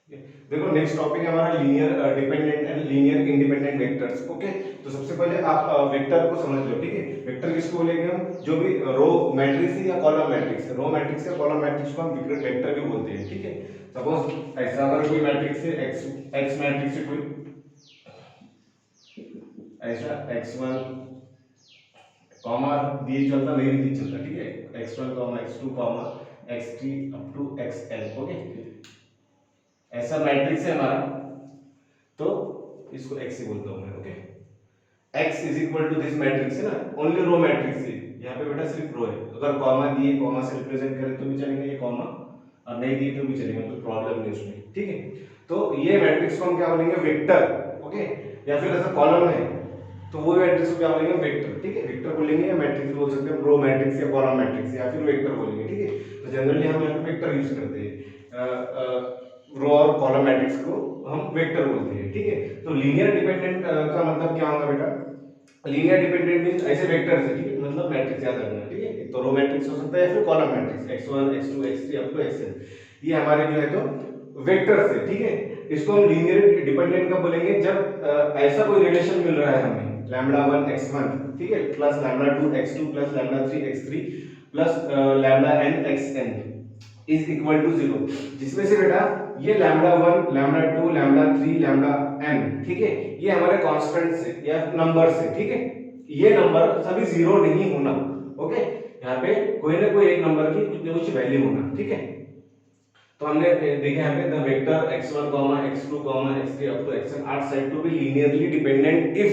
देखो next topic है हमारा linear dependent and linear independent vectors. Okay, तो सबसे पहले आप वेक्टर को समझ लो। ठीक है, वेक्टर किसको बोलेंगे हम? जो भी रो मैट्रिक्स है या कॉलम मैट्रिक्स है, रो मैट्रिक्स या कॉलम मैट्रिक्स को हम वेक्टर भी बोलते हैं। ठीक है, सपोज ऐसा अगर कोई मैट्रिक्स है एक्स मैट्रिक्स है कोई ऐसा x1 कॉमा दिए चलता नहीं दिए चलता। ठीक है, x1 comma x2 comma x3 up to xn। Okay, ऐसा मैट्रिक्स है हमारा, तो इसको x ही बोलता हूं मैं। Okay, x is equal to this matrix है ना, ओनली रो मैट्रिक्स है यहाँ पे बेटा, सिर्फ रो है। अगर कॉमा दिए कॉमा से रिप्रेजेंट करें तो भी चलेगा ये कॉमा, और नहीं दिए तो भी चलेगा, तो प्रॉब्लम नहीं उसमें। ठीक है, तो ये मैट्रिक्स को हम क्या बोलेंगे? वेक्टर। ओके, या फिर ऐसा कॉलम है तो वो मैट्रिक्स को क्या बोलेंगे? वेक्टर। ठीक है, वेक्टर बोलेंगे या मैट्रिक्स बोल सकते हैं, रो मैट्रिक्स या कॉलम मैट्रिक्स या फिर वेक्टर बोलेंगे। ठीक है, तो जनरली हम यहाँ पे वेक्टर यूज करते हैं, रो और कॉलम मैट्रिक्स को हम वेक्टर बोलते हैं। ठीक है, तो लीनियर डिपेंडेंट का मतलब क्या होगा बेटा? लीनियर डिपेंडेंट मींस ऐसे वेक्टर्स है। ठीक है, मतलब मैट्रिक्स याद रखना है। ठीक है, एक तो रो मैट्रिक्स हो सकता है या फिर column matrix x1 x2 x3 up to xn, ये हमारे जो है तो वेक्टर्स है। ठीक है, इसको हम लीनियर डिपेंडेंट कब बोलेंगे? जब ऐसा कोई रिलेशन मिल रहा है हमें λ1 x1, ठीक है, plus λ2 x2 plus λ3 x3 plus λn xn is equal to 0, जिसमें से बेटा ये λ1 λ2 λ3 λn, ठीक है, ये हमारे कांस्टेंट्स है या नंबर्स है। ठीक है, ये नंबर सभी जीरो नहीं होना। ओके, यहाँ पे कोई ना कोई एक नंबर की कुछ ना कुछ वैल्यू होना। ठीक है, तो हमने देखा यहाँ पे the vector x1, x2, x3 up to xn are said to be linearly dependent if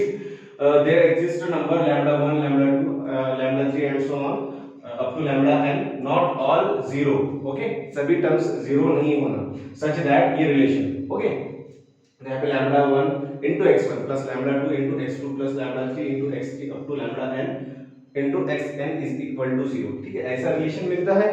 there exists a number λ1 λ2 λ3 and so on up to λn, not all zero। okay, सभी टर्म्स जीरो नहीं होना, such that ये relation. Okay, यहाँ पे λ1 into x1 plus λ2 into x2 plus λ3 into x3 up to λn into xn is equal to 0। ठीक है, ऐसा relation मिलता है।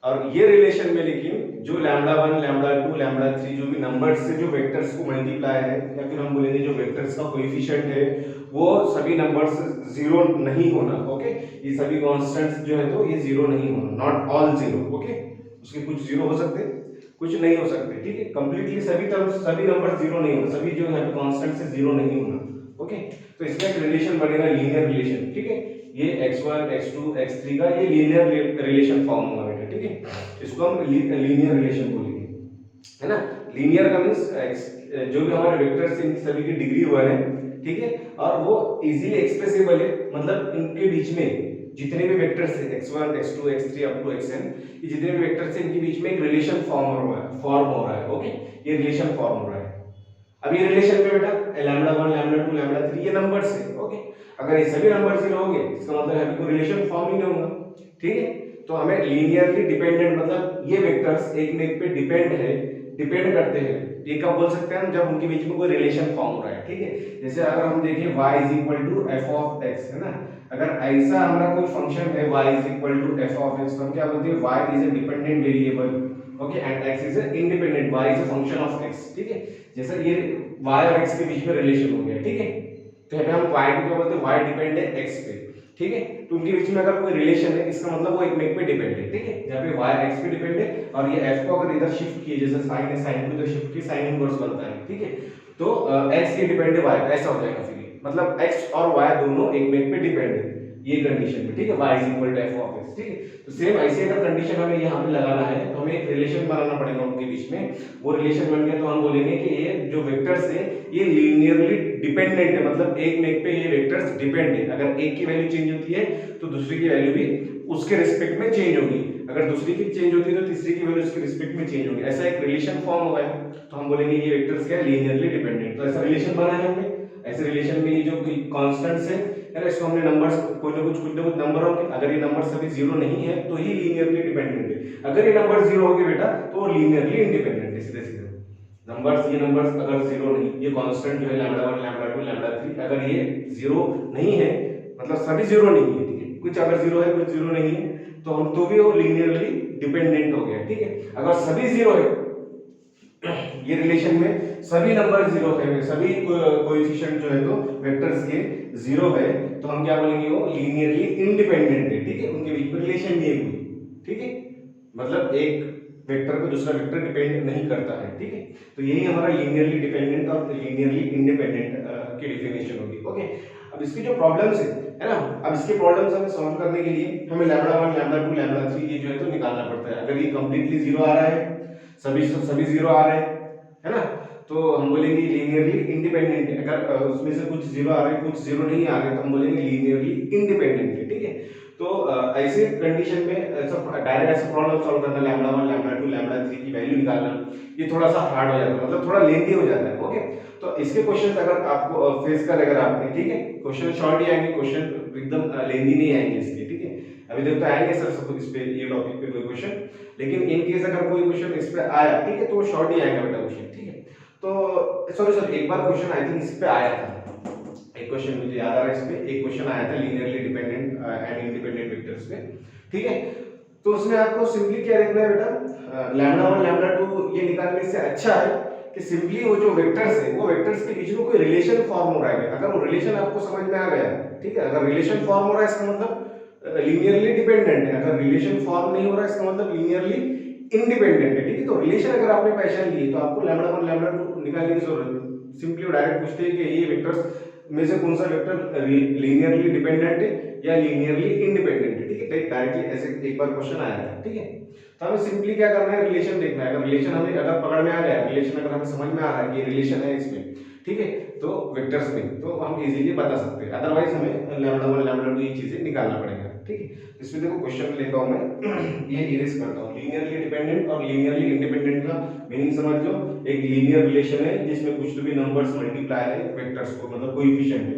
और ये रिलेशन में लेकिन जो λ1 λ2 λ3 जो भी नंबर्स से जो वेक्टर्स को मल्टीप्लाई है या फिर हम बोलेंगे जो वेक्टर्स का कोएफिशिएंट है, वो सभी नंबर्स जीरो नहीं होना। ओके, ये सभी कांस्टेंट्स जो है तो ये जीरो नहीं होना, नॉट ऑल जीरो। ओके, उसके कुछ जीरो हो सकते हैं, कुछ नहीं हो सकते। ठीक है, कंप्लीटली सभी टर्म्स सभी नंबर जीरो नहीं होना, सभी जो है कांस्टेंट से जीरो नहीं होना। ओके, तो इसमें एक रिलेशन बनेगा, लीनियर रिलेशन। ठीक है, ये x1 x2 x3 का ये लीनियर रिलेशन फॉर्म होगा बेटा। ठीक है, इसको हम लीनियर रिलेशन बोलेंगे, है ना। लीनियर का मींस जो भी हमारे वेक्टर्स हैं सभी की डिग्री 1 है। ठीक है, और वो इजीली एक्सप्रेसिबल है, मतलब इनके बीच में जितने भी वेक्टर्स हैं x1 x2 x3 up to xn, ये जितने भी वेक्टर्स हैं इनके बीच में एक रिलेशन फॉर्म हो रहा है। ओके, ये रिलेशन फॉर्म हो रहा है। अब ये रिलेशन में बेटा λ1 λ2 λ3 ये नंबर्स है। ओके, अगर ये सभी नंबर जीरो होंगे इसका मतलब है कोई रिलेशन फॉर्म ही नहीं होगा। ठीक है, तो हमें लीनियरली डिपेंडेंट मतलब ये वेक्टर्स एक में एक पे डिपेंड करते हैं, ये कब बोल सकते हैं हम? जब उनके बीच में कोई रिलेशन फॉर्म हो रहा है। ठीक है, जैसे अगर हम देखें y is equal to f of x, है ना, अगर ऐसा हमारा कोई फंक्शन है y is equal to f of x, तो हम क्या बोलते हैं? y is a dependent variable. Okay, and x is a independent, y is a function of x। ठीक है, जैसे ये y और x के बीच में रिलेशन हो गया। ठीक है, तो यहाँ पे हम y को क्या बोलते हैं? y डिपेंड है x पे। ठीक है, तो उनके बीच में अगर कोई रिलेशन है इसका मतलब वो एक में एक पे डिपेंड है। ठीक है, यहाँ पे y x पे डिपेंड है और ये f को अगर इधर शिफ्ट किए, जैसे sin है sin को इधर शिफ्ट किए, sin इनवर्स बनता है। ठीक है, तो x के डिपेंड है y, ऐसा हो जाएगा फिर मतलब x और y दोनों एक में एक पे डिपेंड है ये कंडीशन में। ठीक है, y is equal to f of x। ठीक है, तो सेम ऐसे अगर कंडीशन हमें यहाँ पे लगाना है तो हमें एक रिलेशन बनाना पड़ेगा उनके बीच में। वो रिलेशन बन गया तो हम बोलेंगे कि ये जो वेक्टर्स है ये लीनियरली डिपेंडेंट है, मतलब एक में एक पे ये वेक्टर्स डिपेंड है। अगर एक की वैल्यू चेंज होती है तो दूसरी की वैल्यू भी उसके रिस्पेक्ट में चेंज होगी, अगर दूसरी की चेंज होती है तो तीसरी की वैल्यू उसके रिस्पेक्ट में चेंज होगी। ऐसा एक रिलेशन फॉर्म हुआ है तो हम बोलेंगे ये वेक्टर्स क्या है? Linearly dependent. तो ऐसा रिलेशन बना है हमने, ऐसे रिलेशन में ये जो कांस्टेंट्स है यार, इसको हमने नंबर्स कोई ना कुछ नंबर होंगे, अगर ये नंबर सभी जीरो नहीं है तो ही लीनियरली डिपेंडेंट है। अगर ये नंबर जीरो होंगे बेटा तो लीनियरली इंडिपेंडेंट है, सीधे सीधे नंबर्स। ये नंबर्स अगर जीरो नहीं, ये कांस्टेंट जो है λ1 λ2 λ3, अगर ये जीरो नहीं है मतलब सभी जीरो नहीं है। ठीक है, कुछ अगर जीरो है कुछ जीरो नहीं है तो हम तो भी वो लीनियरली डिपेंडेंट हो गया। ठीक है, अगर सभी जीरो है ये रिलेशन में सभी नंबर जीरो है, सभी कोएफिशिएंट जो है तो वेक्टर्स के जीरो है, तो हम क्या बोलेंगे? वो लीनियरली इंडिपेंडेंट है। ठीक है, उनके बीच में रिलेशन नहीं है कोई। ठीक है, मतलब एक वेक्टर पे दूसरा वेक्टर डिपेंड नहीं करता है, ठीक है। तो यही हमारा लीनियरली डिपेंडेंट और लीनियरली इंडिपेंडेंट की डेफिनेशन होगी, ओके। अब इसकी जो प्रॉब्लम्स है ना, अब इसके प्रॉब्लम्स हमें सॉल्व करने के लिए हमें लैम्डा 1 लैम्डा 2 लैम्डा 3 ये जो है तो निकालना पड़ता है। अगर ये कंप्लीटली जीरो आ रहा है, सभी जीरो आ रहे हैं, है ना, तो हम बोलेंगे लीनियरली इंडिपेंडेंट है। अगर उसमें से कुछ जीरो आ रहे हैं, कुछ जीरो नहीं आ रहे, तो हम बोलेंगे लीनियरली इंडिपेंडेंट है, ठीक है। तो ऐसे कंडीशन में ऐसा डायरेक्ट ऐसा प्रॉब्लम सॉल्व करना, लैम्डा 1 लैम्डा 2 लैम्डा 3 की वैल्यू निकालना, ये थोड़ा सा हार्ड हो जाता है, मतलब थोड़ा लेंथी हो जाता है, ओके। तो इसके क्वेश्चंस अगर आपको फेस कर अगर आपने, ठीक है, क्वेश्चन शॉर्ट ही आएंगे, क्वेश्चन एकदम लेंथी नहीं आएंगे इसके, ठीक है। अभी तक तो आएंगे सर सब इस पे, ये टॉपिक पे कोई क्वेश्चन, लेकिन इन केस अगर कोई क्वेश्चन इस पे आया, ठीक है, तो वो शॉर्ट ही आएगा बेटा क्वेश्चन, ठीक है। तो सॉरी एक बार क्वेश्चन आई थिंक इस पे आया था, एक क्वेश्चन मुझे याद आ रहा है, इस पे एक क्वेश्चन आया था linearly dependent and independent vectors पे, ठीक है। तो उसमें आपको सिंपली क्या देखना है बेटा, लैम्डा 1 लैम्डा 2 ये निकालने से अच्छा है कि सिंपली वो जो वेक्टर्स है, वो वेक्टर्स के बीच में कोई रिलेशन फॉर्म हो रहा है। अगर वो रिलेशन आपको समझ में आ गया, ठीक है, अगर रिलेशन फॉर्म हो रहा है इसका मतलब लीनियरली डिपेंडेंट है, अगर रिलेशन फॉर्म नहीं हो रहा है इसका मतलब लीनियरली इंडिपेंडेंट है, ठीक है। तो रिलेशन अगर आपने पहचान लिए तो आपको लैम्डा 1 लैम्डा 2 निकालने की जरूरत नहीं, सिंपली डायरेक्ट पूछते हैं कि ये वेक्टर्स में से कौन सा वेक्टर लीनियरली डिपेंडेंट है या लीनियरली इंडिपेंडेंट है, ठीक है। डायरेक्टली ऐसे एक बार क्वेश्चन आया था, ठीक है। तो हमें सिंपली क्या करना है, रिलेशन देखना है। अगर रिलेशन हमें अगर पकड़ में आ गया, रिलेशन अगर हमें समझ में आ रहा है कि रिलेशन है इसमें, ठीक है, तो वेक्टर्स में तो हम इजीली बता सकते हैं। अदरवाइज हमें लैम्डा 1 लैम्डा 2 ये चीजें निकालना पड़ेगा, ठीक है। इसमें देखो क्वेश्चन लेता हूं मैं ये इरेज करता हूं, लीनियरली डिपेंडेंट और लीनियरली इंडिपेंडेंट का मीनिंग समझ लो। एक लीनियर रिलेशन है जिसमें कुछ तो भी नंबर्स मल्टीप्लाई है वेक्टर्स को, मतलब कोएफिशिएंट है,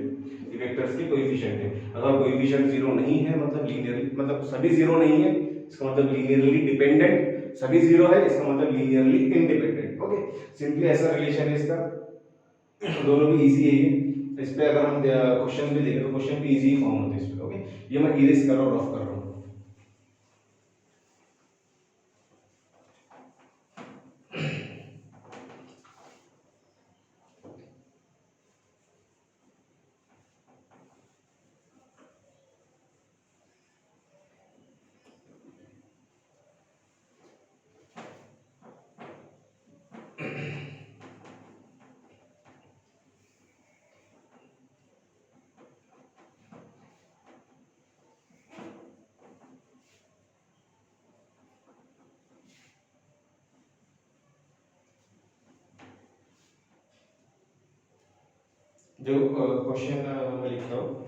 ये वेक्टर्स के कोएफिशिएंट है। अगर कोएफिशिएंट जीरो नहीं है मतलब लीनियरली, मतलब सभी जीरो नहीं है इसका मतलब लीनियरली डिपेंडेंट, सभी जीरो है इसका मतलब लीनियरली इंडिपेंडेंट, ओके। सिंपली ऐसा रिलेशन है इसका, दोनों भी इजी है ये। इस पे अगर हम क्वेश्चन भी देखें तो क्वेश्चन भी इजी फॉर्म होते हैं इस पे, ओके। ये मैं इरेज कर रहा हूं, रफ कर रहा हूं। जो क्वेश्चन मैं लिखता हूँ,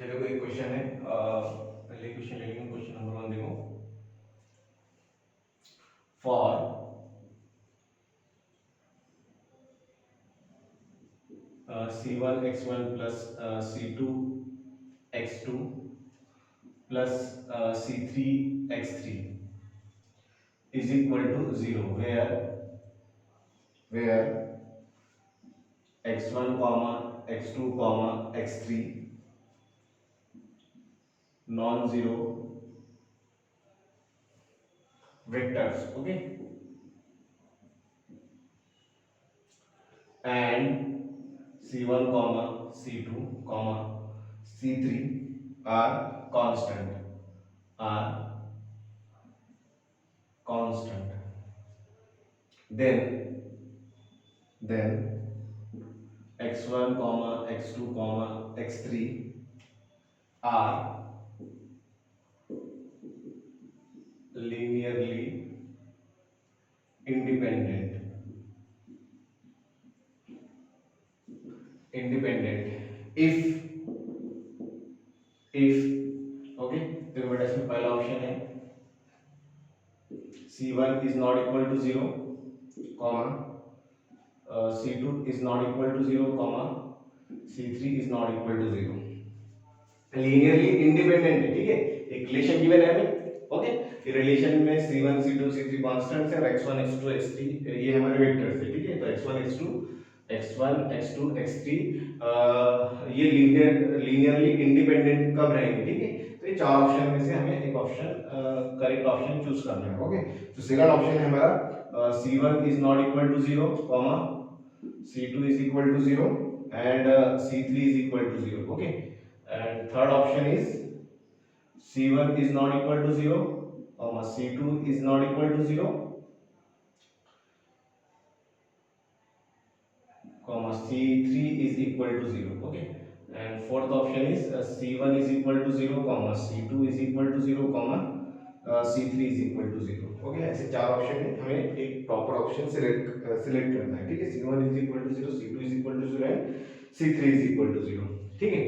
देखो एक क्वेश्चन है, पहले क्वेश्चन ले लेंगे, क्वेश्चन नंबर 1 देखो। For c1 x1 plus c2 x2 plus c3 x3 is equal to 0 where x1 comma x2 comma x3 non zero vectors, okay, and c1 comma c2 comma c3 are constant, then x1 comma x2 comma x3 are linearly independent if okay। देखो बेटा इसमें पहला option है c1 is not equal to 0 comma C2 is not equal to 0 comma C3 is not equal to 0, linearly independent है, ठीक है, एक relation given है हमें, ओके, ये रिलेशन में C1 C2 C3 कांस्टेंट्स है और x1 x2 x3 ये हमारे वेक्टर्स है, ठीक है, तो x1 x2 x1 x2 x3 ये लीनियरली इंडिपेंडेंट कब रहेंगे, ठीक है, तो ये चार ऑप्शन में से हमें एक ऑप्शन करेक्ट ऑप्शन चूज करना है, ओके, तो सेकंड ऑप्शन है हमारा C1 is not equal to 0 comma C2 is equal to 0 and C3 is equal to 0, okay, and third option is C1 is not equal to 0 comma C2 is not equal to 0 comma C3 is equal to 0, okay, and fourth option is C1 is equal to 0 comma C2 is equal to 0 comma C3 is equal to 0, okay, ऐसे चार option है, हमें एक proper option select करना है, ठीक है, C1 is equal to 0 C2 is equal to 0 and C3 is equal to 0, ठीक है,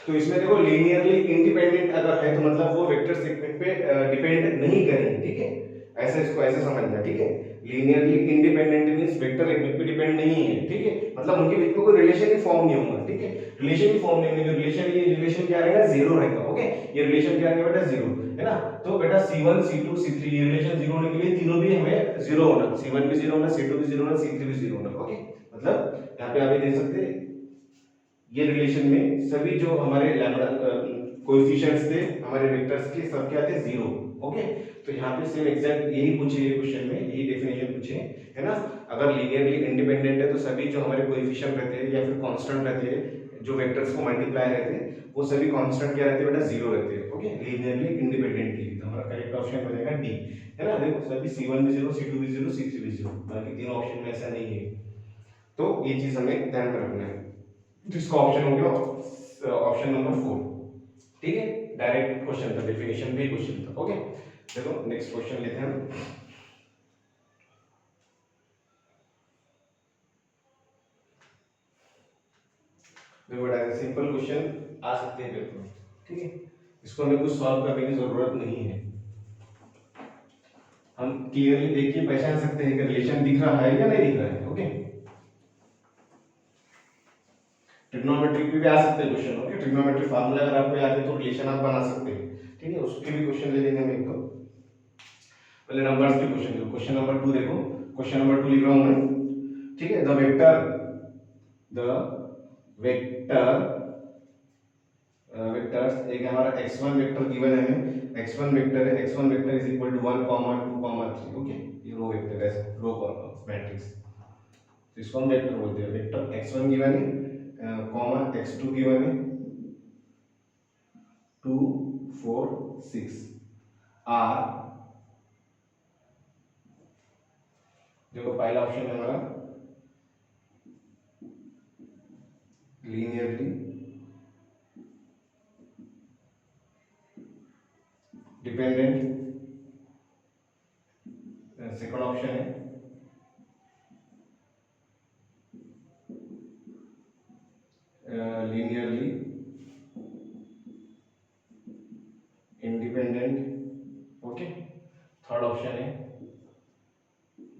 तो इसमें देखो लीनियरली इंडिपेंडेंट अगर है तो मतलब वो वेक्टर सेगमेंट पे डिपेंड नहीं करेंगे, ठीक है, ऐसे इसको ऐसे समझना, ठीक है, linearly independent means vector segment पे डिपेंड नहीं है, ठीक है, मतलब उनके बीच में कोई रिलेशन ही फॉर्म नहीं होगा, ठीक है, रिलेशन ही फॉर्म नहीं होने जो रिलेशन ये रिलेशन क्या रहेगा, जीरो रहेगा, ओके, ये रिलेशन क्या रहेगा बेटा, जीरो है ना, तो बेटा C1 C2 C3 ये रिलेशन जीरो होने के लिए तीनों भी हमें जीरो होना, C1 भी जीरो होना, C2 भी जीरो होना, C3 भी जीरो होना, ओके, मतलब यहाँ पे आप ये देख सकते हैं ये रिलेशन में सभी जो हमारे लैम्बडा कोएफिशिएंट्स थे हमारे वेक्टर्स के सब क्या थे, जीरो, ओके, तो यहाँ पे सेम एग्जैक्ट यही पूछे ये क्वेश्चन में, यही डेफिनेशन पूछे है ना, अगर लीनियरली इंडिपेंडेंट है तो सभी जो हमारे कोएफिशिएंट रहते हैं या फिर कांस्टेंट रहते हैं जो वेक्टर्स को मल्टीप्लाई रहते हैं वो सभी कांस्टेंट क्या रहते हैं बेटा, जीरो रहते हैं, ओके, लीनियरली इंडिपेंडेंट की तो हमारा करेक्ट ऑप्शन हो जाएगा डी, है ना, देखो सभी C1 भी जीरो C2 भी जीरो C3 भी जीरो, बाकी तीन ऑप्शन में ऐसा नहीं है, तो ये चीज हमें ध्यान में रखना है, जिसका ऑप्शन हो गया ऑप्शन नंबर 4, ठीक है, डायरेक्ट क्वेश्चन था, डेफिनेशन भी क्वेश्चन था, ओके, देखो नेक्स्ट क्वेश्चन लेते हैं हम, देखो बेटा सिंपल क्वेश्चन आ सकते हैं पेपर में, ठीक है, इसको हमें कुछ सॉल्व करने की जरूरत नहीं है, हम क्लियरली देख के पहचान सकते हैं कि रिलेशन दिख रहा है या नहीं दिख रहा है, ओके, ट्रिग्नोमेट्री पे भी आ सकते हैं क्वेश्चन, ओके, ट्रिग्नोमेट्री फार्मूला अगर आपको याद है तो रिलेशन आप बना सकते हैं, ठीक है, उसके भी क्वेश्चन ले लेंगे हम एक तो, पहले नंबर्स के क्वेश्चन देखो, क्वेश्चन नंबर 2 देखो, क्वेश्चन नंबर 2 लिख रहा हूं मैं, ठीक है, द वेक्टर्स एक हमारा x1 वेक्टर गिवन है हमें, x1 वेक्टर है, x1 vector is equal to 1 2 3, okay, ये रो वेक्टर है, रो मैट्रिक्स, तो इसको हम वेक्टर बोलते हैं, वेक्टर x1 गिवन है कॉमा x2 गिवन है 2 4 6 आर, देखो पहला ऑप्शन है हमारा लीनियरली डिपेंडेंट, सेकंड ऑप्शन है linearly independent, okay, third option है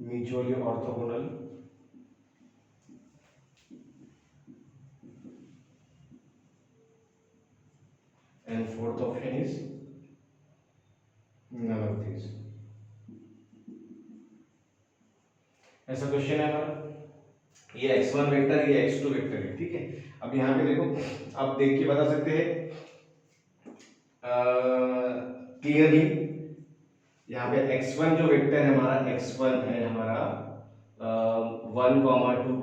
mutually orthogonal, and fourth option is none of this. ऐसा क्वेश्चन है हमारा, ये x1 वेक्टर ये x2 वेक्टर है, ठीक है, अब यहाँ पे देखो आप देख के बता सकते हैं क्लियरली, यहाँ पे x1 जो वेक्टर है हमारा x1 है हमारा 1 2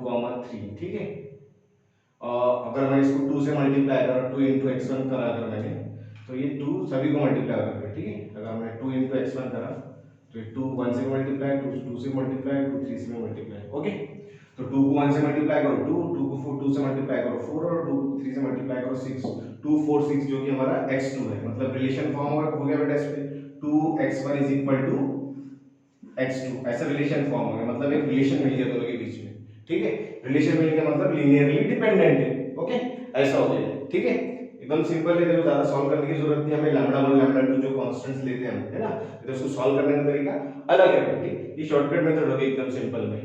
3, ठीक है, अगर मैं इसको 2 से मल्टीप्लाई करा 2 into x1 करा अगर मैंने तो ये 2 सभी को मल्टीप्लाई करेगा, ठीक है, अगर मैं 2 into x1 करा तो ये 2 1 से मल्टीप्लाई 2 से मल्टीप्लाई 2 3 से मल्टीप्लाई, ओके, तो 2 को 1 से मल्टीप्लाई करो 2 को 2 से मल्टीप्लाई करो 4 और 2 3 से मल्टीप्लाई करो 6, 2 4 6 जो कि हमारा x2 है, मतलब रिलेशन फॉर्म हो गया बेटा, इस पे 2x1 is equal to x2 ऐसा रिलेशन फॉर्म हो गया, मतलब एक रिलेशन मिल गया दोनों के बीच में, ठीक है, रिलेशन मिल गया मतलब लीनियरली डिपेंडेंट है, ओके, ऐसा हो गया, ठीक है, एकदम सिंपल है, देखो ज्यादा सॉल्व करने की जरूरत नहीं, हमें लैम्डा 1 लैम्डा 2 जो कांस्टेंट्स लेते हैं हम, है ना, तो उसको सॉल्व करने का तरीका अलग है, ठीक, ये शॉर्टकट मेथड होगी एकदम सिंपल में,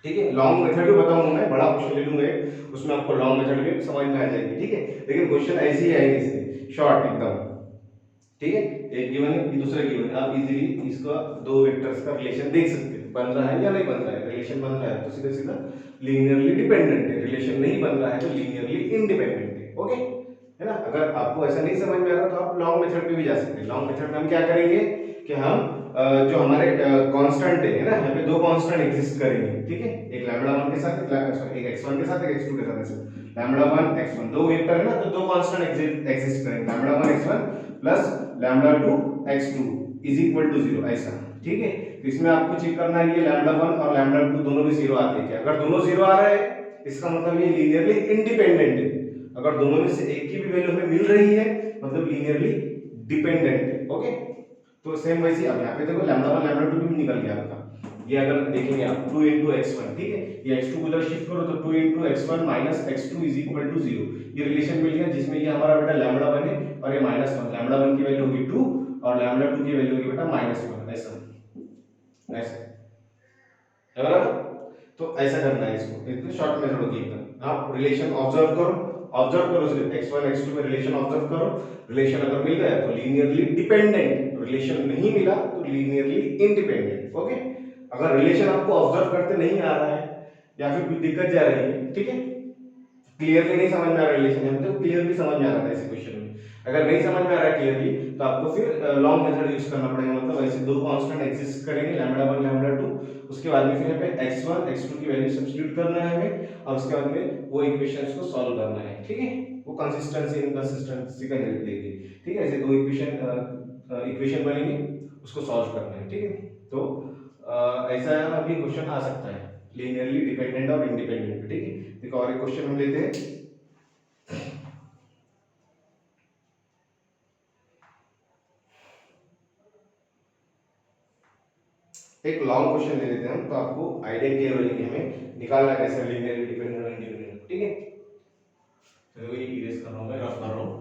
ठीक है, लॉन्ग मेथड भी बताऊंगा मैं, बड़ा क्वेश्चन ले लूंगा एक, उसमें आपको लॉन्ग मेथड भी समझ में आ जाएगी। ठीक है, लेकिन क्वेश्चन ऐसे ही आएंगे इसके शॉर्ट एकदम। ठीक है, एक गिवन है, दूसरा गिवन है, आप इजीली इसका दो वेक्टर्स का रिलेशन देख सकते हैं, बन रहा है या नहीं बन रहा है। रिलेशन बन रहा है तो सीधा सीधा लीनियरली डिपेंडेंट है, रिलेशन नहीं बन रहा है तो लीनियरली इंडिपेंडेंट है। ओके, है ना। अगर आपको ऐसा नहीं समझ में आ रहा तो आप लॉन्ग मेथड पे भी जा सकते हैं। लॉन्ग मेथड में हम क्या करेंगे कि हम जो हमारे कांस्टेंट है ना, यहाँ पे दो कांस्टेंट एग्जिस्ट करेंगे। ठीक है, एक लैम्डा 1 के साथ, एक x1 के साथ, एक x2 के साथ, ऐसे लैम्डा 1 x1 दो वेक्टर है ना, तो दो कांस्टेंट एग्जिस्ट करेंगे, lambda 1 x1 plus lambda 2 x2 is equal to 0, ऐसा। ठीक है, तो इसमें आपको चेक करना है ये लैम्डा 1 और लैम्डा 2 दोनों भी 0 आते हैं क्या। अगर दोनों 0 आ रहे हैं इसका मतलब ये लीनियरली इंडिपेंडेंट है। अगर दोनों में से एक की भी वैल्यू हमें मिल रही है मतलब लीनियरली डिपेंडेंट है। ओके, तो सेम वैसे अब यहाँ पे देखो लैम्डा 1 लैम्डा 2 भी निकल गया आपका। ये अगर देखेंगे आप 2 into x1, ठीक है, ये x2 को उधर शिफ्ट करो तो 2 into x1 minus x2 is equal to 0, ये रिलेशन मिल गया जिसमें ये हमारा बेटा लैम्डा 1 है और ये -1, लैम्डा 1 की वैल्यू होगी 2 और लैम्डा 2 की वैल्यू होगी बेटा -1, ऐसा ऐसा है बराबर। तो ऐसा करना है इसको, एकदम शॉर्ट मेथड होगी एकदम। आप रिलेशन ऑब्जर्व करो सिर्फ x1 x2 में रिलेशन ऑब्जर्व करो। रिलेशन अगर मिल गया तो लीनियरली डिपेंडेंट, रिलेशन नहीं मिला तो लीनियरली इंडिपेंडेंट। ओके, अगर रिलेशन आपको ऑब्जर्व करते नहीं आ रहा है या फिर कोई दिक्कत जा रही है, ठीक है, क्लियरली नहीं समझ में आ रहा रिलेशन है, तो क्लियरली समझ में आ रहा था ऐसे क्वेश्चन में। अगर नहीं समझ में आ रहा है क्लियरली तो आपको फिर लॉन्ग मेथड यूज करना पड़ेगा। मतलब ऐसे दो कांस्टेंट एग्जिस्ट करेंगे लैम्डा 1 लैम्डा 2, उसके बाद में फिर यहाँ पे x1 x2 की वैल्यू सब्स्टिट्यूट करना है हमें और उसके बाद में वो इक्वेशंस को सॉल्व करना है। ठीक है, वो कंसिस्टेंसी इनकंसिस्टेंसी का हेल्प लेगी। ठीक है, ऐसे दो इक्वेशन बनेंगे, उसको सॉल्व करना है। ठीक है, तो ऐसा अभी क्वेश्चन आ सकता है लीनियरली डिपेंडेंट और इंडिपेंडेंट। ठीक है, देखो और एक क्वेश्चन हम लेते हैं। एक लॉन्ग क्वेश्चन ले लेते हैं हम, तो आपको आइडिया क्लियर हो जाएगी हमें निकालना कैसे लीनियरली डिपेंडेंट और इंडिपेंडेंट। ठीक है, तो ये इरेज कर रहा हूं मैं, रफ कर रहा हूं।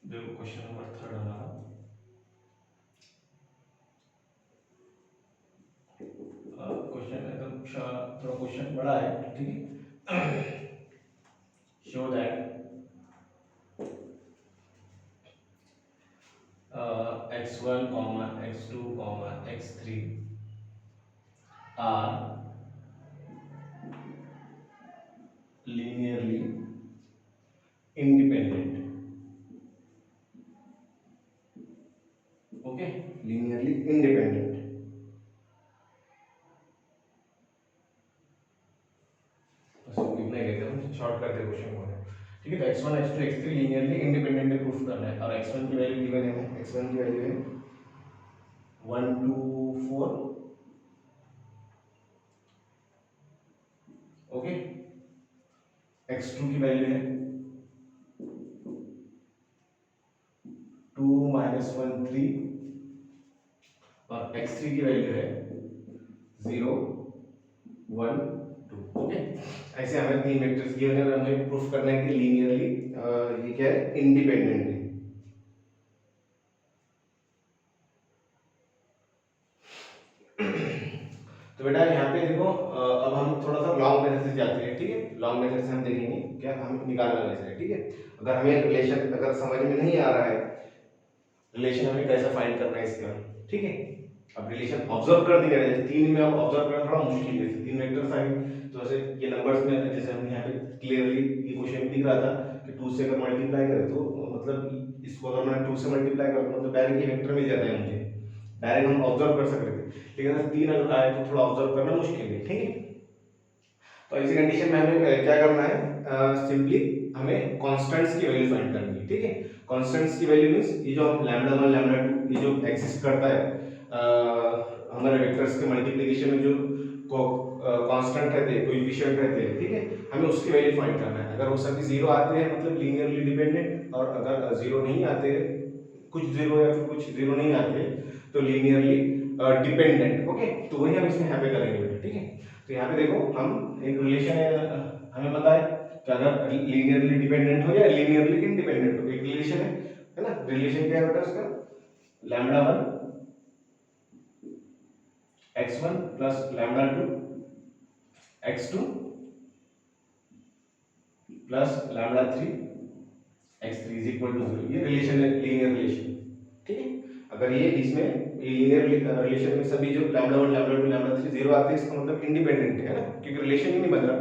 देखो क्वेश्चन नंबर 3 हमारा, क्वेश्चन एकदम थोड़ा क्वेश्चन बड़ा है। ठीक है, show that x1 x2 x3 are linearly independent। Okay, linearly independent। बस इतना ही लेते हैं हम, शॉर्ट करते हैं क्वेश्चन को। ठीक है, तो x1 x2 x3 linearly independent proof करना है और x1 की वैल्यू गिवन है, x1 की वैल्यू है 1 2 4। ओके, x2 की वैल्यू है 2 -1 3 और x3 की वैल्यू है 0 1 2। ओके, ऐसे हमें तीन वेक्टर्स गिवन है और हमें प्रूफ करना है कि लीनियरली ये क्या है, इंडिपेंडेंट है। तो तो बेटा यहाँ पे देखो अब हम थोड़ा सा लॉन्ग मेथड से जाते हैं, ठीक है। लॉन्ग मेथड से हम देखेंगे क्या हमें निकालना कैसे है, ठीक है। अगर हमें रिलेशन अगर समझ में नहीं आ रहा है, रिलेशन हमें कैसे फाइंड करना है इसका, ठीक है। अब रिलेशन ऑब्जर्व कर दिया है, तीन में अब ऑब्जर्व करना थोड़ा मुश्किल है, तीन वेक्टर्स आए तो ऐसे ये नंबर्स में जैसे हम यहाँ पे क्लियरली ये क्वेश्चन दिख रहा था कि 2 से अगर मल्टीप्लाई करें तो मतलब इसको अगर मैं 2 से मल्टीप्लाई करूँ तो मतलब डायरेक्ट ये वेक्टर मिल जाता है मुझे, डायरेक्ट हम ऑब्जर्व कर सकते थे। लेकिन अगर तीन अगर आए तो थोड़ा ऑब्जर्व करना मुश्किल है, ठीक है। तो ऐसी कंडीशन में हमें क्या करना है, सिंपली हमें कांस्टेंट्स की वैल्यू फाइंड करनी है, ठीक है। कांस्टेंट्स की वैल्यू मींस ये जो लैम्डा 1 लैम्डा 2 ये जो एग्जिस्ट करता है हमारे वेक्टर्स के मल्टीप्लिकेशन में जो कांस्टेंट रहते हैं, कोएफिशिएंट रहते हैं, ठीक है, हमें उसकी वैल्यू फाइंड करना है। अगर वो सभी जीरो आते हैं मतलब लीनियरली डिपेंडेंट, और अगर जीरो नहीं आते, कुछ जीरो या फिर कुछ जीरो नहीं आते तो लीनियरली डिपेंडेंट, ओके। तो वही हम इसमें यहाँ पे करेंगे, ठीक है। तो यहाँ पे देखो हम एक रिलेशन है, हमें पता है कि अगर लीनियरली डिपेंडेंट हो या लीनियरली इंडिपेंडेंट हो, एक रिलेशन है ना। रिलेशन क्या है बेटा उसका, lambda 1 x1 plus lambda 2 x2 plus lambda 3 x3 is equal to 0। ये रिलेशन है, लीनियर रिलेशन, ठीक है। अगर ये इसमें लीनियर रिलेशन में सभी जो लैम्डा 1 लैम्डा 2 लैम्डा 3 जीरो आते हैं, इसका मतलब इंडिपेंडेंट है ना, क्योंकि रिलेशन ही नहीं बन रहा।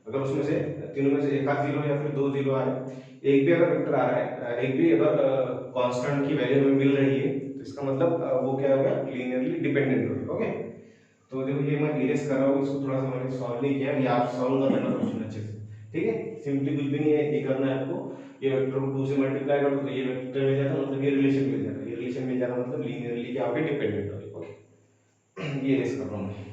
अगर उसमें से तीनों में से एक आध जीरो या फिर दो जीरो आ रहे, एक भी अगर वेक्टर आ रहा है, एक भी अगर कांस्टेंट की वैल्यू हमें मिल रही है, तो इसका मतलब वो क्या होगा, लीनियरली डिपेंडेंट होगा, ओके। तो देखो ये मैं इरेज कर रहा हूँ, इसको थोड़ा सा मैंने सॉल्व नहीं किया, ये आप सॉल्व कर लेना क्वेश्चन अच्छे से, ठीक है। सिंपली कुछ भी नहीं है, ये करना है आपको, ये वेक्टर को 2 से मल्टीप्लाई करो तो ये वेक्टर मिल जाता है, मतलब ये रिलेशन मिल जाता है। ये रिलेशन मिल जाना मतलब लीनियरली क्या होगा, डिपेंडेंट होगा, ओके। ये इरेज कर रहा हूं मैं।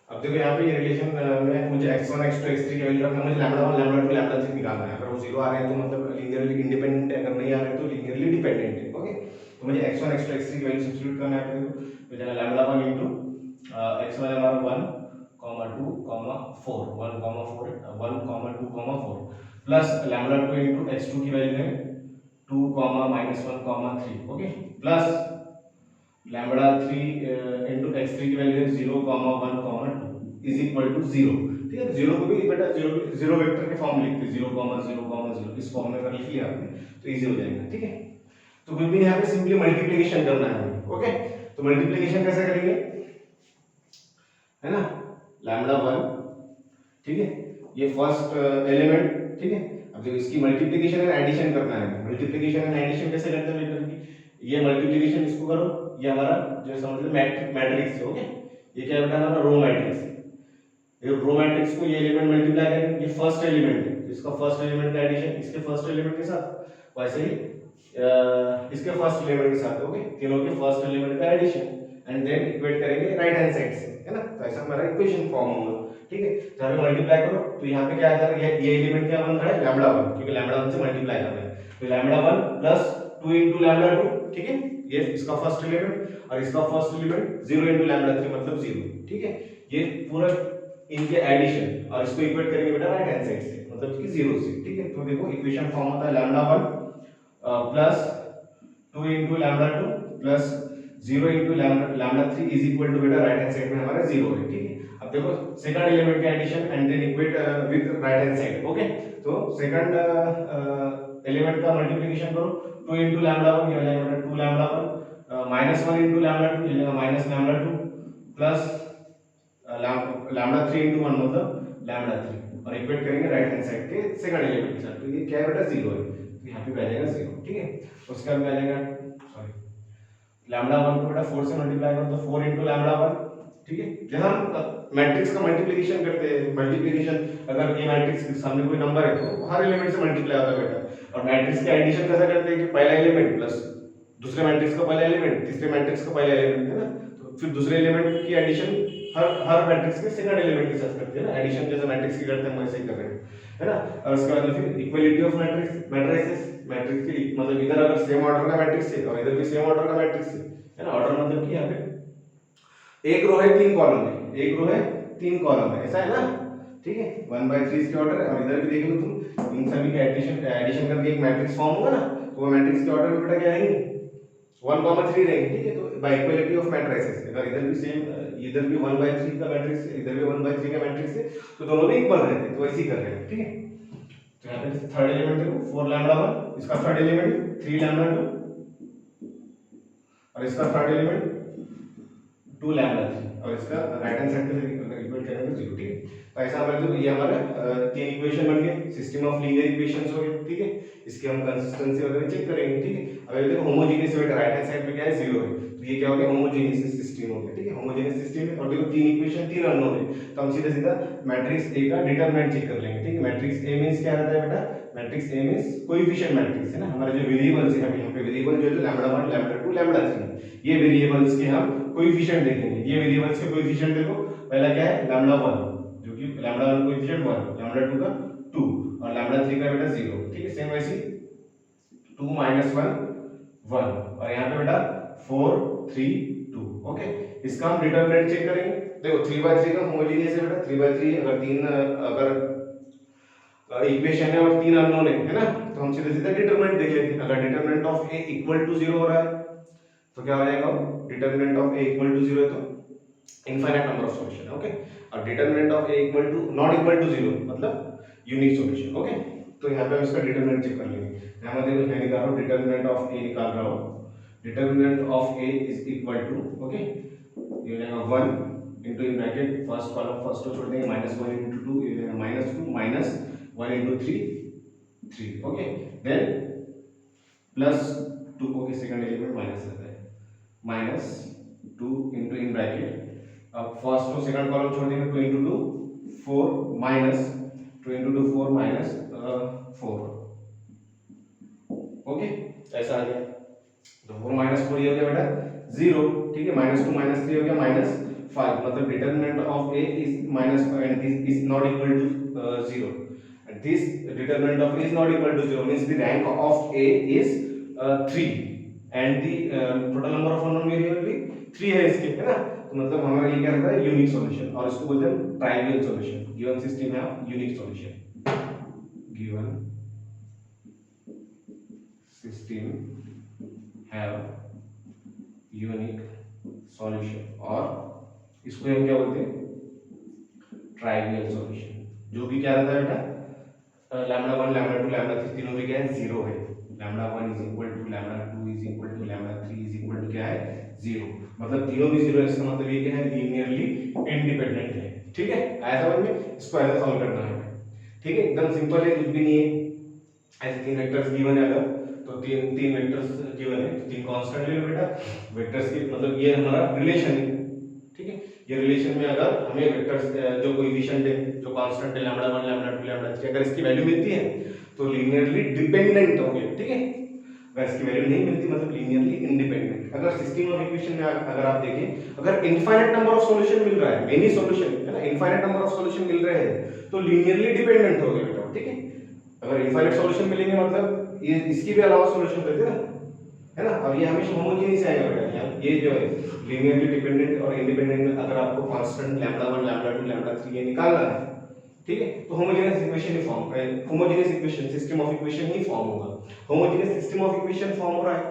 अब देखो यहाँ पे ये रिलेशन में मुझे x1 x2 x3 की वैल्यू रखना, मुझे लैम्डा 1 लैम्डा 2 लैम्डा 3 निकालना है। अगर वो जीरो आ रहे हैं तो मतलब लीनियरली इंडिपेंडेंट है, अगर नहीं आ रहे तो लीनियरली डिपेंडेंट है, ओके। तो मुझे x1 x2 x3 की वैल्यू सब्स्टिट्यूट करना है। तो जाना लैम्डा 1 इनटू x1 हमारा 1 2 4 1 4 1 2 4 प्लस लैम्डा 2 इनटू x2 की वैल्यू है 2 -1 3, okay, plus lambda 3 into x3 की वैल्यू है 0 1 2 इज इक्वल टू 0, ठीक है। जीरो को भी बेटा जीरो वेक्टर के फॉर्म में लिखते हैं, 0 0 इस फॉर्म में अगर लिख लिया आपने तो इजी हो जाएगा, ठीक है। तो कुछ भी यहाँ पे सिंपली मल्टीप्लिकेशन करना है, ओके। तो मल्टीप्लिकेशन कैसे करेंगे, है ना, लैम्बडा 1, ठीक है, ये फर्स्ट एलिमेंट, ठीक है। अब देखो इसकी मल्टीप्लिकेशन एंड एडिशन करना है। मल्टीप्लिकेशन एंड एडिशन कैसे करते हैं वेक्टर की, ये मल्टीप्लिकेशन इसको करो, ये हमारा जो समझ लो मैट्रिक्स है, ओके। ये क्या बेटा हमारा रो मैट्रिक्स है। ये रो मैट्रिक्स को ये एलिमेंट मल्टीप्लाई करेंगे, ये फर्स्ट एलिमेंट है, इसका फर्स्ट एलिमेंट का एडिशन इसके फर्स्ट एलिमेंट के साथ, वैसे ही इसके फर्स्ट एलिमेंट के साथ, ओके। तीनों के फर्स्ट एलिमेंट का एडिशन एंड देन इक्वेट करेंगे राइट हैंड साइड से, है ना। तो ऐसा हमारा इक्वेशन फॉर्म होगा, ठीक है। तो हमें मल्टीप्लाई करो तो यहाँ पे क्या आ जाएगा, ये एलिमेंट क्या बन रहा है, लैम्बडा 1, क्योंकि लैम्बडा 1 से मल्टीप्लाई कर रहे हैं। तो लैम्बडा 1 प्लस 2 इनटू लैम्बडा 2, ठीक है, ये इसका फर्स्ट एलिमेंट और इसका फर्स्ट एलिमेंट 0 इनटू लैम्बडा 3 मतलब 0, ठीक है। ये पूरा इनके एडिशन और इसको इक्वेट करेंगे बेटा राइट हैंड साइड से, मतलब कि 0 से, ठीक है। तो देखो इक्वेशन फॉर्म होता है lambda 1 plus 2 into lambda 2 plus 0 into lambda 3 is equal to बेटा राइट हैंड साइड में हमारा 0 है, ठीक है। अब देखो सेकंड एलिमेंट का addition and then equate with right hand side, okay. तो सेकंड एलिमेंट का मल्टीप्लिकेशन करो, 2 इनटू लैम्बडा 1 ये हो जाएगा बेटा 2 लैम्बडा 1 माइनस 1 इनटू लैम्बडा 2 ये हो जाएगा minus lambda 2 plus lambda 3 into 1 मतलब लैम्बडा 3 और इक्वेट करेंगे राइट हैंड साइड के सेकंड एलिमेंट के साथ। तो ये क्या है बेटा 0 है, तो यहाँ पे आ जाएगा 0, ठीक है। उसके बाद आ जाएगा सॉरी लैम्बडा 1 को बेटा 4 से मल्टीप्लाई करो तो 4 इनटू लैम्बडा 1, ठीक है। जैसा हम मैट्रिक्स का मल्टीप्लिकेशन करते हैं, मल्टीप्लिकेशन अगर ये मैट्रिक्स के सामने कोई नंबर है तो हर एलिमेंट से मल्टीप्लाई होता है बेटा। और मैट्रिक्स का एडिशन कैसा करते हैं कि पहला एलिमेंट प्लस दूसरे मैट्रिक्स का पहला एलिमेंट, तीसरे मैट्रिक्स का पहला एलिमेंट, है ना। तो फिर दूसरे एलिमेंट की एडिशन हर मैट्रिक्स के सेकंड एलिमेंट की सर्च करती है ना, एडिशन जैसे मैट्रिक्स की करते हैं वैसे ही कर रहे हैं, है ना। और उसके बाद फिर इक्वलिटी ऑफ मैट्रिसेस, मैट्रिक्स की मतलब इधर अगर सेम ऑर्डर का मैट्रिक्स है और इधर भी सेम ऑर्डर का मैट्रिक्स है ना, ऑर्डर मतलब कि यहाँ पे एक रो है 3 कॉलम है, एक रो है 3 कॉलम है, ऐसा है ना, ठीक है। 1/3 इसके ऑर्डर है और इधर भी देख लो तुम, इन सभी का एडिशन करके एक मैट्रिक्स फॉर्म होगा ना, तो वो मैट्रिक्स के ऑर्डर में बेटा क्या रहेंगे 1,3 रहेंगे, ठीक है। तो बाय इक्वलिटी ऑफ मैट्रिसेस अगर इधर भी सेम, इधर भी 1/3 का मैट्रिक्स है, इधर भी 1/3 का मैट्रिक्स है, तो दोनों भी इक्वल रहते हैं, तो ऐसे ही कर रहे हैं, ठीक है। तो यहाँ पे थर्ड एलिमेंट देखो 4 लैम्डा 1, इसका थर्ड एलिमेंट 3 लैम्डा 2 और इसका थर्ड एलिमेंट 2 लैम्डा 3 और इसका राइट हैंड साइड पे अगर इक्वल करें तो 0, ठीक है। तो ऐसा हमारे तो ये हमारा तीन इक्वेशन बन गए, सिस्टम ऑफ लीनियर इक्वेशंस हो गए, ठीक है। इसकी हम कंसिस्टेंसी वगैरह चेक करेंगे, ठीक है। अब ये देखो होमोजेनियस है, राइट हैंड साइड पे क्या है 0 है, तो ये क्या हो गया होमोजेनियस सिस्टम हो गया, ठीक है। होमोजेनियस सिस्टम है और देखो तीन इक्वेशन तीन अननोन है, तो हम सीधा सीधा मैट्रिक्स ए का डिटरमिनेंट चेक कर लेंगे, ठीक है। मैट्रिक्स ए मींस क्या रहता है बेटा, matrix A means coefficient matrix है ना, हमारे जो वेरिएबल्स है, हम यहाँ पे वेरिएबल जो है लैम्डा 1 लैम्डा 2 लैम्डा 3, ये वेरिएबल्स के हम कोएफिशिएंट देखेंगे। ये वेरिएबल्स के कोएफिशिएंट देखो, पहला क्या है लैम्डा 1 जो कि लैम्डा 1 कोएफिशिएंट 1, लैम्डा 2 का 2 और लैम्डा 3 का बेटा 0, ठीक है। सेम वैसे 2 -1 1 और यहाँ पे बेटा 4 3 2, ओके। इसका हम डिटरमिनेंट चेक करेंगे, देखो 3/3 का होमोजेनियस है बेटा, 3/3 अगर तीन इक्वेशन है और तीन अननोन है ना, तो हम सीधे सीधे डिटरमिनेंट देख लेते हैं। अगर determinant of A equal to 0 हो रहा है तो क्या हो जाएगा, determinant of A equal to 0 है तो infinite number of solution, okay. और determinant of A equal to not equal to 0 मतलब यूनिक सॉल्यूशन, ओके। तो यहाँ पे हम इसका डिटरमिनेंट चेक कर लेंगे। यहाँ मैं देखो मैं निकाल रहा हूँ डिटरमिनेंट ऑफ ए, निकाल रहा हूँ determinant of A is equal to, okay, ये हो जाएगा 1 into in bracket first column first row छोड़ देंगे -1 इनटू 2, ये हो जाएगा -2 -1 into 3 okay, then +2, okay, second element minus रहता है -2 इनटू इन ब्रैकेट, अब फर्स्ट रो सेकंड कॉलम छोड़ देंगे 2 इनटू 2 4 -2 इनटू 2 4 -4, ओके, ऐसा आ गया। तो 4 -4 ये हो गया बेटा 0, ठीक है। -2 -3 हो गया -5, मतलब determinant of a is -5 and this is not equal to 0, and this determinant of a is not equal to 0 means the rank of a is 3 and the total number of unknown variable भी 3 है इसके, है ना। तो मतलब हमारा ये क्या रहता है यूनिक सॉल्यूशन, और इसको बोलते हैं ट्राइवियल सॉल्यूशन। गिवन सिस्टम है unique solution, given system have unique solution, और इसको हम क्या बोलते हैं ट्राइवियल सॉल्यूशन, जो कि क्या रहता है बेटा लैम्डा 1 लैम्डा 2 लैम्डा 3 तीनों भी क्या है 0 है, lambda 1 is equal to lambda 2 is equal to lambda 3 is equal to क्या है 0, मतलब तीनों भी 0 है। इसका मतलब ये क्या है लीनियरली इंडिपेंडेंट है, ठीक है। ऐसा समझ में, इसको ऐसे सॉल्व करना है, ठीक है, एकदम सिंपल है, कुछ भी नहीं है। ऐसे तीन वेक्टर्स गिवन है, अगर तो तीन वेक्टर्स गिवन है, तीन कांस्टेंट ले लो बेटा, वेक्टर्स की मतलब ये हमारा रिलेशन है, ठीक है। ये रिलेशन में अगर हमें वेक्टर्स जो कोएफिशिएंट है, जो कांस्टेंट है लैम्डा 1 लैम्डा 2 लैम्डा 3, अगर इसकी वैल्यू मिलती है तो लीनियरली डिपेंडेंट होंगे, ठीक है। अगर इसकी वैल्यू नहीं मिलती मतलब लीनियरली इंडिपेंडेंट। अगर सिस्टम ऑफ इक्वेशन में अगर आप देखें, अगर इनफाइनाइट नंबर ऑफ सॉल्यूशन मिल रहा है, मेनी सॉल्यूशन है ना, इनफाइनाइट नंबर ऑफ सॉल्यूशन मिल रहे हैं तो लीनियरली डिपेंडेंट होंगे बेटा, ठीक है। अगर इनफाइनाइट सॉल्यूशन मिलेंगे मतलब ये इसकी भी अलावा सॉल्यूशन रहते हैं ना, है ना। और ये हमेशा होमोजेनियस आएगा बेटा, ये जो है लीनियरली डिपेंडेंट और इंडिपेंडेंट, अगर आपको कांस्टेंट लैम्डा 1 लैम्डा 2 लैम्डा 3 ये निकालना है, ठीक है, तो होमोजेनियस इक्वेशन ही form, homogeneous equation system of equation ही फॉर्म होगा। Homogeneous system of equation form हो रहा है,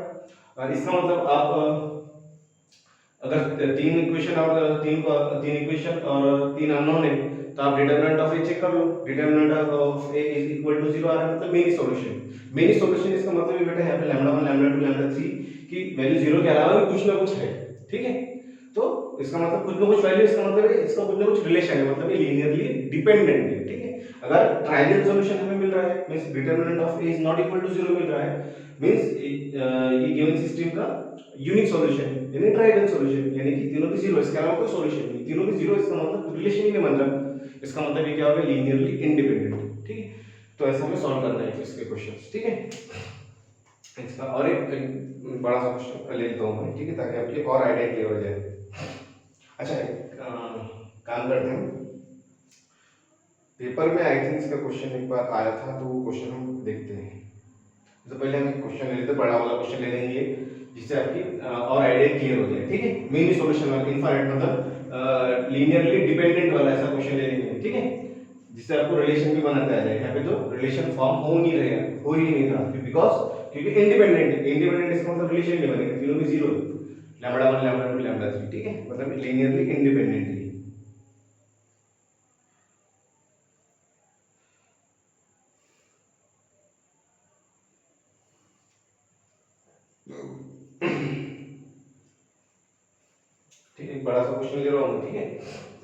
और इसका मतलब आप अगर तीन इक्वेशन और तीन अननोन है तो आप डिटरमिनेंट ऑफ ए चेक कर लो, determinant of A is equal to 0 आ रहा है मतलब मेनी सॉल्यूशन। मेनी सॉल्यूशन इसका मतलब ये बेटा यहाँ पे लैम्डा 1 लैम्डा 2 लैम्डा 3 की वैल्यू 0 के अलावा भी कुछ ना कुछ है, ठीक है। तो इसका मतलब कुछ ना कुछ वैल्यू, इसका मतलब है इसका कुछ ना कुछ रिलेशन है, मतलब ये लीनियरली डिपेंडेंट है, ठीक है। अगर ट्राइवियल सॉल्यूशन हमें मिल रहा है means determinant of A is not equal to 0 मिल रहा है, मींस ये गिवन सिस्टम का यूनिक सॉल्यूशन यानी ट्राइवियल सॉल्यूशन, यानी कि तीनों भी 0, इसके अलावा कोई सॉल्यूशन नहीं, तीनों भी 0, इसका मतलब रिलेशन ही नहीं बन रहा, इसका मतलब ये क्या होगा लीनियरली इंडिपेंडेंट, ठीक है। तो ऐसा हमें सॉल्व करना है इसके क्वेश्चंस, ठीक है। इसका और एक बड़ा सा क्वेश्चन ले लेता हूं मैं, ठीक है, ताकि आपके और आइडिया क्लियर हो जाए। अच्छा काम करते हैं, पेपर में आई थिंक इसका क्वेश्चन एक बार आया था, तो वो क्वेश्चन हम देखते हैं। तो पहले हम एक क्वेश्चन ले लेते हैं, बड़ा वाला क्वेश्चन ले लेंगे जिससे आपकी और आइडिया क्लियर हो जाए, ठीक है। मेनली सॉल्यूशन वाला इनफाइनाइट मतलब लीनियरली डिपेंडेंट वाला ऐसा क्वेश्चन ले लेंगे, ठीक है, जिससे आपको रिलेशन भी बनाते आ जाए। यहाँ पे तो रिलेशन फॉर्म हो ही नहीं रहा बिकॉज क्योंकि इंडिपेंडेंट इसका मतलब रिलेशन नहीं बनेगा, तीनों में जीरो, लैम्बडा 1 लैम्बडा 2 लैम्बडा 3, ठीक है, मतलब लीनियरली इंडिपेंडेंटली। ठीक है, एक बड़ा सा क्वेश्चन ले रहा हूँ, ठीक है,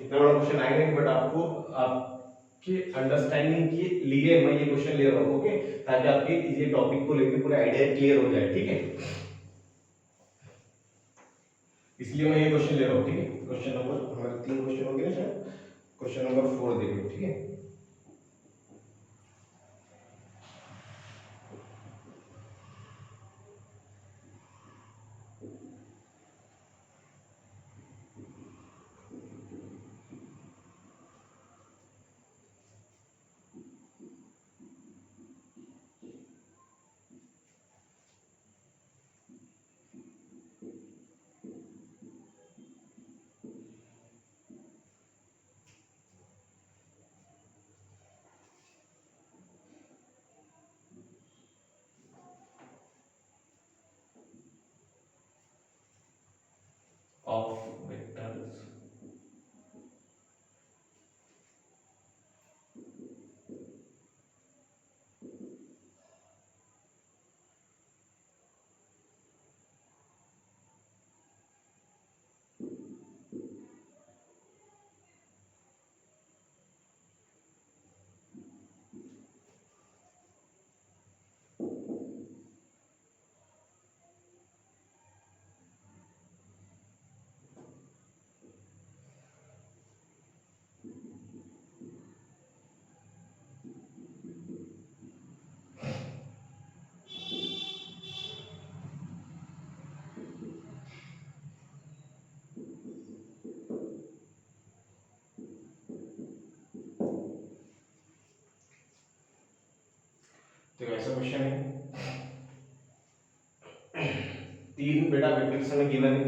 इतना बड़ा क्वेश्चन आएगा नहीं, बट आपको आपके अंडरस्टैंडिंग के लिए मैं ये क्वेश्चन ले रहा हूँ, ओके, ताकि आपके ये टॉपिक को लेकर पूरा आइडिया क्लियर हो जाए, ठीक है, इसलिए मैं ये क्वेश्चन ले रहा हूँ, ठीक है। क्वेश्चन नंबर, हमारे 3 क्वेश्चन हो गए शायद, क्वेश्चन नंबर 4 देख लो, ठीक है। ऑफ वेक्टर्स, तो ऐसा क्वेश्चन है, 3 बेटा वेक्टर्स हमें गिवन है,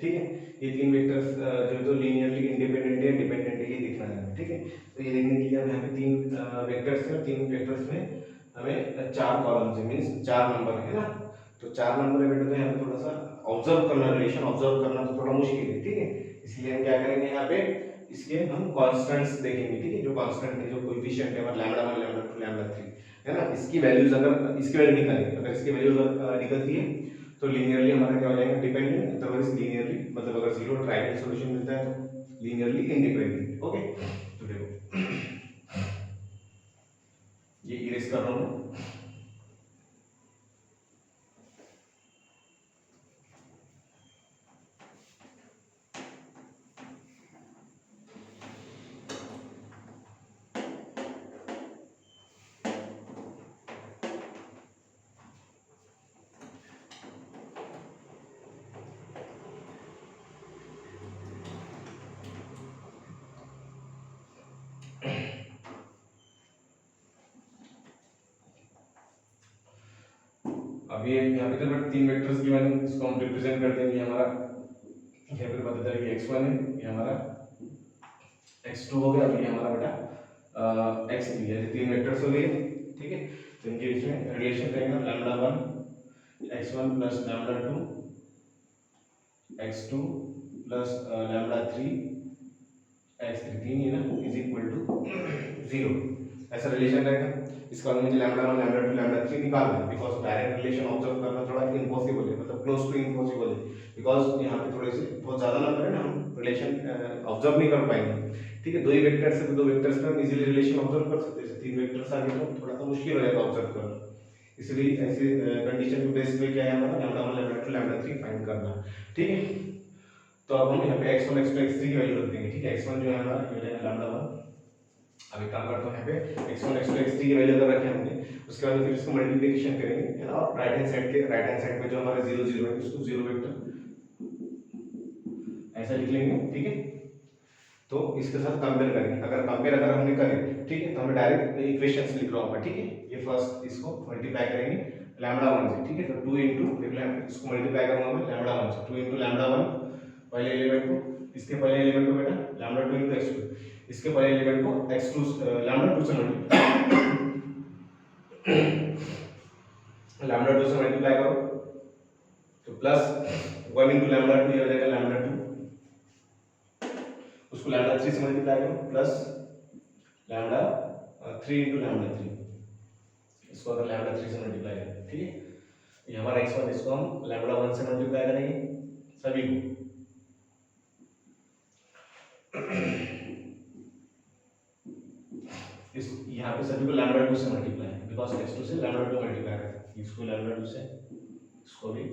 ठीक है, ये 3 वेक्टर्स जो तो लीनियरली इंडिपेंडेंट है, डिपेंडेंट है, ये दिखना है, ठीक है। तो ये देखने के लिए हम यहाँ पे 3 वेक्टर्स है, 3 वेक्टर्स में हमें 4 कॉलम्स है, मींस 4 नंबर है ना, तो 4 नंबर है बेटा, तो यहाँ पे थोड़ा सा ऑब्जर्व करना, रिलेशन ऑब्जर्व करना तो थोड़ा मुश्किल है, ठीक है, इसलिए हम क्या करेंगे, यहाँ पे इसके हम कांस्टेंट्स देखेंगे, ठीक है, जो कांस्टेंट है, जो कोएफिशिएंट है, मतलब लैम्बडा 1 लैम्बडा 2 लैम्बडा 3 है ना, इसकी वैल्यूज अगर इसकी वैल्यू निकालेंगे, अगर इसकी वैल्यू अगर निकलती है तो लीनियरली हमारा क्या हो जाएगा, डिपेंडेंट, अदरवाइज लीनियरली, मतलब अगर जीरो ट्राइडेंट सॉल्यूशन मिलता है तो लीनियरली इंडिपेंडेंट, ओके। तो देखो ये इरेज कर रहा हूं मैं, अब ये यहाँ पे तो 3 वेक्टर्स गिवन है, इसको हम रिप्रेजेंट कर देंगे, हमारा यहाँ पे पता चला कि x1 है, ये हमारा x2 हो गया, और ये हमारा बेटा x3 है, ये 3 वेक्टर्स हो गए, ठीक है। तो इनके बीच में रिलेशन रहेगा lambda 1 x1 plus lambda 2 x2 plus lambda 3 x3, 3 है ना, इज इक्वल टू 0, ऐसा रिलेशन रहेगा। इसका मुझे लैम्बडा 1 लैम्बडा 2 लैम्बडा 3 निकालना है, बिकॉज़ डायरेक्ट रिलेशन ऑब्जर्व करना थोड़ा इम्पॉसिबल है, मतलब क्लोज टू इम्पॉसिबल है, बिकॉज़ यहाँ पे थोड़े से बहुत ज्यादा नंबर है ना, हम रिलेशन ऑब्जर्व नहीं कर पाएंगे, ठीक है। 2 ही वेक्टर्स है, तो 2 वेक्टर्स का हम इजीली रिलेशन ऑब्जर्व कर सकते हैं, 3 वेक्टर्स आ गए तो थोड़ा सा मुश्किल हो जाएगा ऑब्जर्व करना, इसलिए ऐसे कंडीशन के बेस पे क्या है हमारा लैम्बडा 1 लैम्बडा 2 लैम्बडा 3 फाइंड करना, ठीक है। तो अब हम यहाँ पे x1 x2 x3 की वैल्यू रख देंगे, ठीक है, x1 जो है हमारा ये हो जाएगा लैम्बडा 1, अब एक काम करता हूँ, यहाँ पे x1 x2 x3 की वैल्यू अगर रखे हमने, उसके बाद फिर इसको मल्टीप्लिकेशन करेंगे, है ना, और राइट हैंड साइड में जो हमारा 0 0 है उसको 0 वेक्टर ऐसा लिख लेंगे, ठीक है। तो इसके साथ कंपेयर करेंगे। अगर हमने करे, ठीक है, तो हमें डायरेक्ट इक्वेशंस लिख रहा होगा, ठीक है। ये फर्स्ट इसको मल्टीप्लाई करेंगे लैम्डा 1 से, ठीक है। तो 2 इंटू इसको मल्टीप्लाई करूंगा मैं लैम्डा 1 से, 2 इंटू लैम्डा 1 पहले एलिमेंट को, इसके पहले एलिमेंट को बेटा लैम्डा 2 इंटू x2, इसके पहले एलिमेंट को x2 लैम्डा 2 से लैम्डा 2 से मल्टीप्लाई करो तो प्लस 1 इंटू लैम्डा 2 ये हो जाएगा लैम्डा 2, उसको लैम्डा 3 से मल्टीप्लाई करो प्लस लैम्डा 3 इंटू लैम्डा 3, इसको अगर लैम्डा 3 से मल्टीप्लाई करें, ठीक है। ये हमारा x1, इसको हम लैम्डा 1 से मल्टीप्लाई करेंगे सभी को। इस यहाँ पे सभी को लैम्डा 2 से मल्टीप्लाई है, बिकॉज x2 से लैम्डा 2 मल्टीप्लाई करते हैं, इसको लैम्डा 2 से, इसको भी,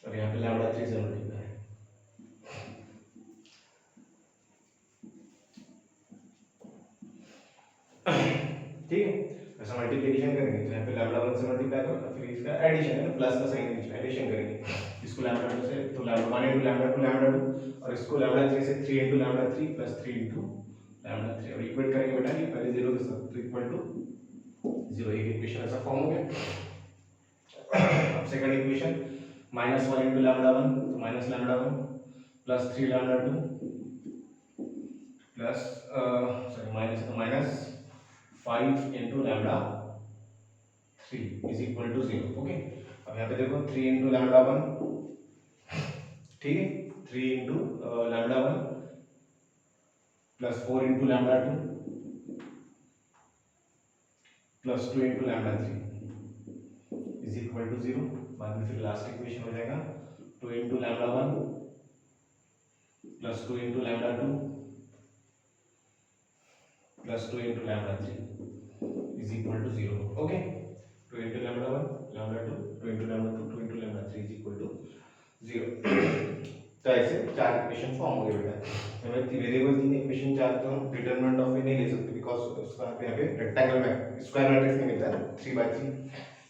और यहाँ पे लैम्डा 3 से मल्टीप्लाई है। ठीक है, ऐसा मल्टीप्लिकेशन करेंगे तो यहाँ पे लैम्डा 1 से मल्टीप्लाई करो, फिर इसका एडिशन है, प्लस का साइन एडिशन करेंगे, इसको लैम्डा 2 से तो लैम्डा 1 इंटू लैम्डा 2 लैम्डा 2, और इसको लैम्डा 3 से 3 into lambda 3 plus 3 into lambda 3, और इक्वेट करेंगे बेटा ये पहले 0 के साथ, तो इक्वल टू 0, एक इक्वेशन ऐसा फॉर्म हो गया। अब second equation minus 1 into lambda 1, तो minus lambda 1 plus 3 lambda 2 plus minus 5 into lambda 3 is equal to 0, okay. अब यहाँ पे देखो 3 इंटू लैम्डा 1, ठीक है, 3 into lambda 1 plus 4 into lambda 2 plus 2 into lambda 3 is equal to 0। बाद में फिर लास्ट इक्वेशन हो जाएगा 2 into lambda 1 plus 2 into lambda 2 plus 2 into lambda 3 is equal to 0, okay. 2 into lambda 1 lambda 2, 2 into lambda 2 2 into lambda 3 is equal to 0। तो ऐसे चार equation form हो गए बेटा। हमें वेरिएबल तीन इक्वेशन चार तो हम डिटरमिनेंट ऑफ ए नहीं ले सकते, बिकॉज उसका यहाँ पे रेक्टेंगल में स्क्वायर मैट्रिक्स नहीं मिलता है 3/3,